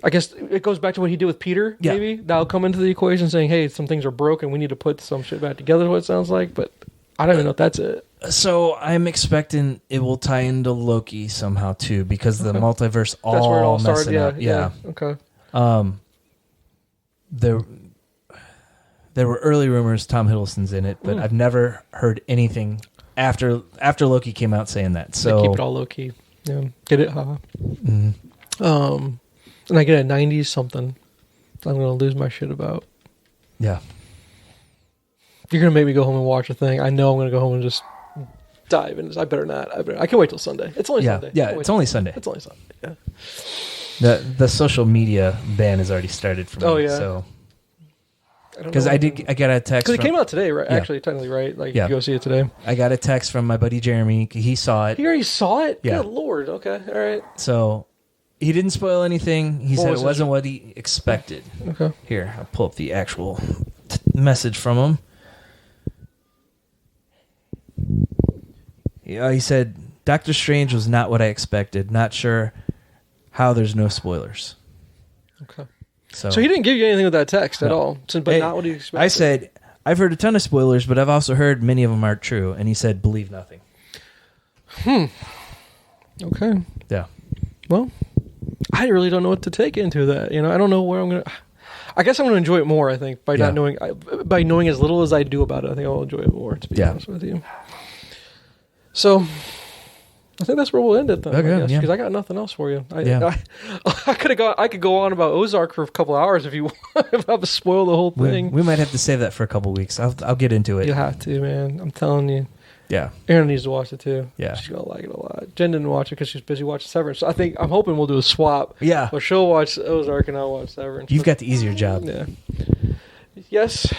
I guess it goes back to what he did with Peter. Yeah. Maybe that'll come into the equation, saying, "Hey, some things are broken. We need to put some shit back together." What it sounds like, but I don't even know if that's it. So I'm expecting it will tie into Loki somehow too, because the multiverse all that's where it all started. Up. Yeah. Okay. There were early rumors Tom Hiddleston's in it, but I've never heard anything after Loki came out saying that. So they keep it all low key. Yeah. Get it? And I get a 90s something. I'm gonna lose my shit about. Yeah. You're gonna make me go home and watch a thing. I know I'm gonna go home and just dive in. I better not. I can wait till Sunday. It's only Sunday. Yeah, it's only Sunday. It's only Sunday. Yeah. The social media ban has already started for me. Oh yeah. So because I got a text. Because it came out today, right? Yeah. Actually, technically, right? You go see it today. I got a text from my buddy Jeremy. He saw it. He already saw it. Yeah. Good Lord. Okay. All right. So he didn't spoil anything. He said it wasn't what he expected. Okay. Here, I'll pull up the actual message from him. He said, Doctor Strange was not what I expected. Not sure how there's no spoilers. Okay. So he didn't give you anything with that text at all, but not what he expected. I said, I've heard a ton of spoilers, but I've also heard many of them aren't true. And he said, believe nothing. Okay. Yeah. Well, I really don't know what to take into that. I don't know where I'm going to... I guess I'm going to enjoy it more, I think, by not knowing... by knowing as little as I do about it, I think I'll enjoy it more, to be honest with you. So... I think that's where we'll end it, though. Okay, because I got nothing else for you. I could go on about Ozark for a couple hours if you want. If I have to spoil the whole thing. We might have to save that for a couple weeks. I'll get into it. You have to, man. I'm telling you. Yeah. Aaron needs to watch it too. Yeah. She's gonna like it a lot. Jen didn't watch it because she's busy watching Severance. So I'm hoping we'll do a swap. Yeah. But she'll watch Ozark and I'll watch Severance. You've got the easier job. Yeah. Yes.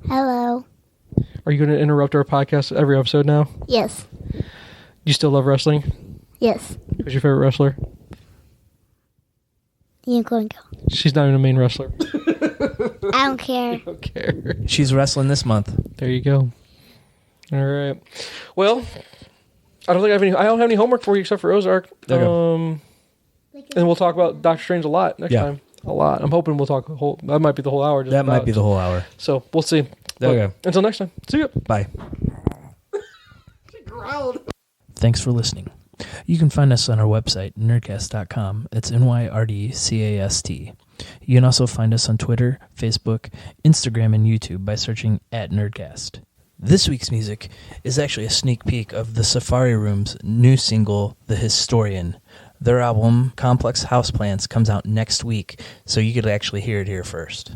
Hello. Are you going to interrupt our podcast every episode now? Yes. You still love wrestling? Yes. Who's your favorite wrestler? Unicorn Girl. She's not even a main wrestler. I don't care. I don't care. She's wrestling this month. There you go. All right. Well, I don't have any homework for you except for Ozark. And we'll talk about Doctor Strange a lot next time. A lot. I'm hoping we'll talk that might be the whole hour. That might be the whole hour. So we'll see. Okay. Until next time. See you. Bye. She growled. Thanks for listening. You can find us on our website, Nyrdcast.com. It's Nyrdcast. You can also find us on Twitter, Facebook, Instagram, and YouTube by searching @Nyrdcast. This week's music is actually a sneak peek of the Safari Room's new single, The Historian. Their album, Complex Houseplants, comes out next week, so you could actually hear it here first.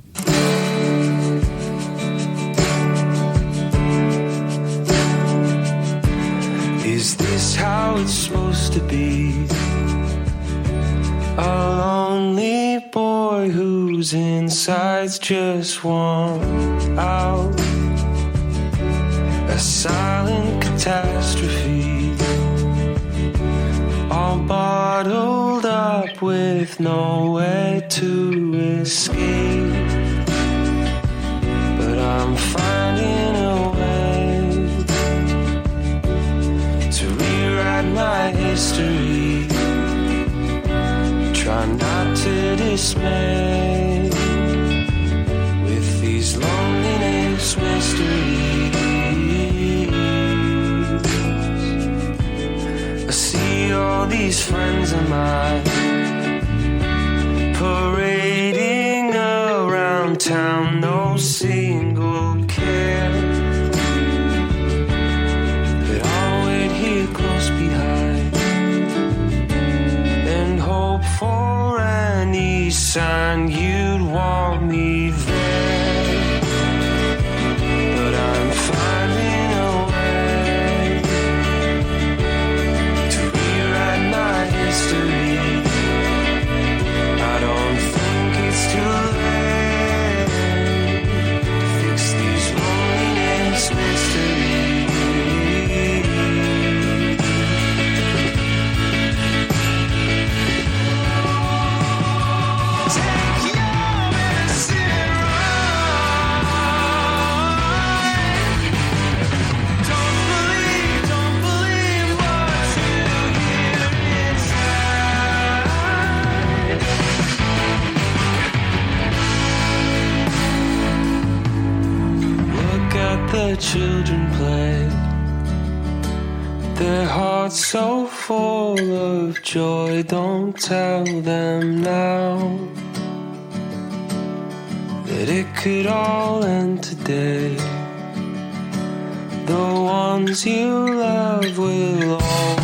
Is this how it's supposed to be? A lonely boy whose insides just want out. A silent catastrophe, all bottled up with nowhere to escape. But I'm finding a way to rewrite my history. Try not to dismay with these loneliness mysteries. I see all these friends of mine parading around town, no single care. But I'll wait here close behind and hope for any sign you'd want me there. But I'm finding a way to rewrite my history. I don't think it's too late to fix these loneliness mysteries. Take your medicine right. Don't believe what you hear inside. Look at the children play, their hearts so full of joy. Don't tell them now that it could all end today. The ones you love will always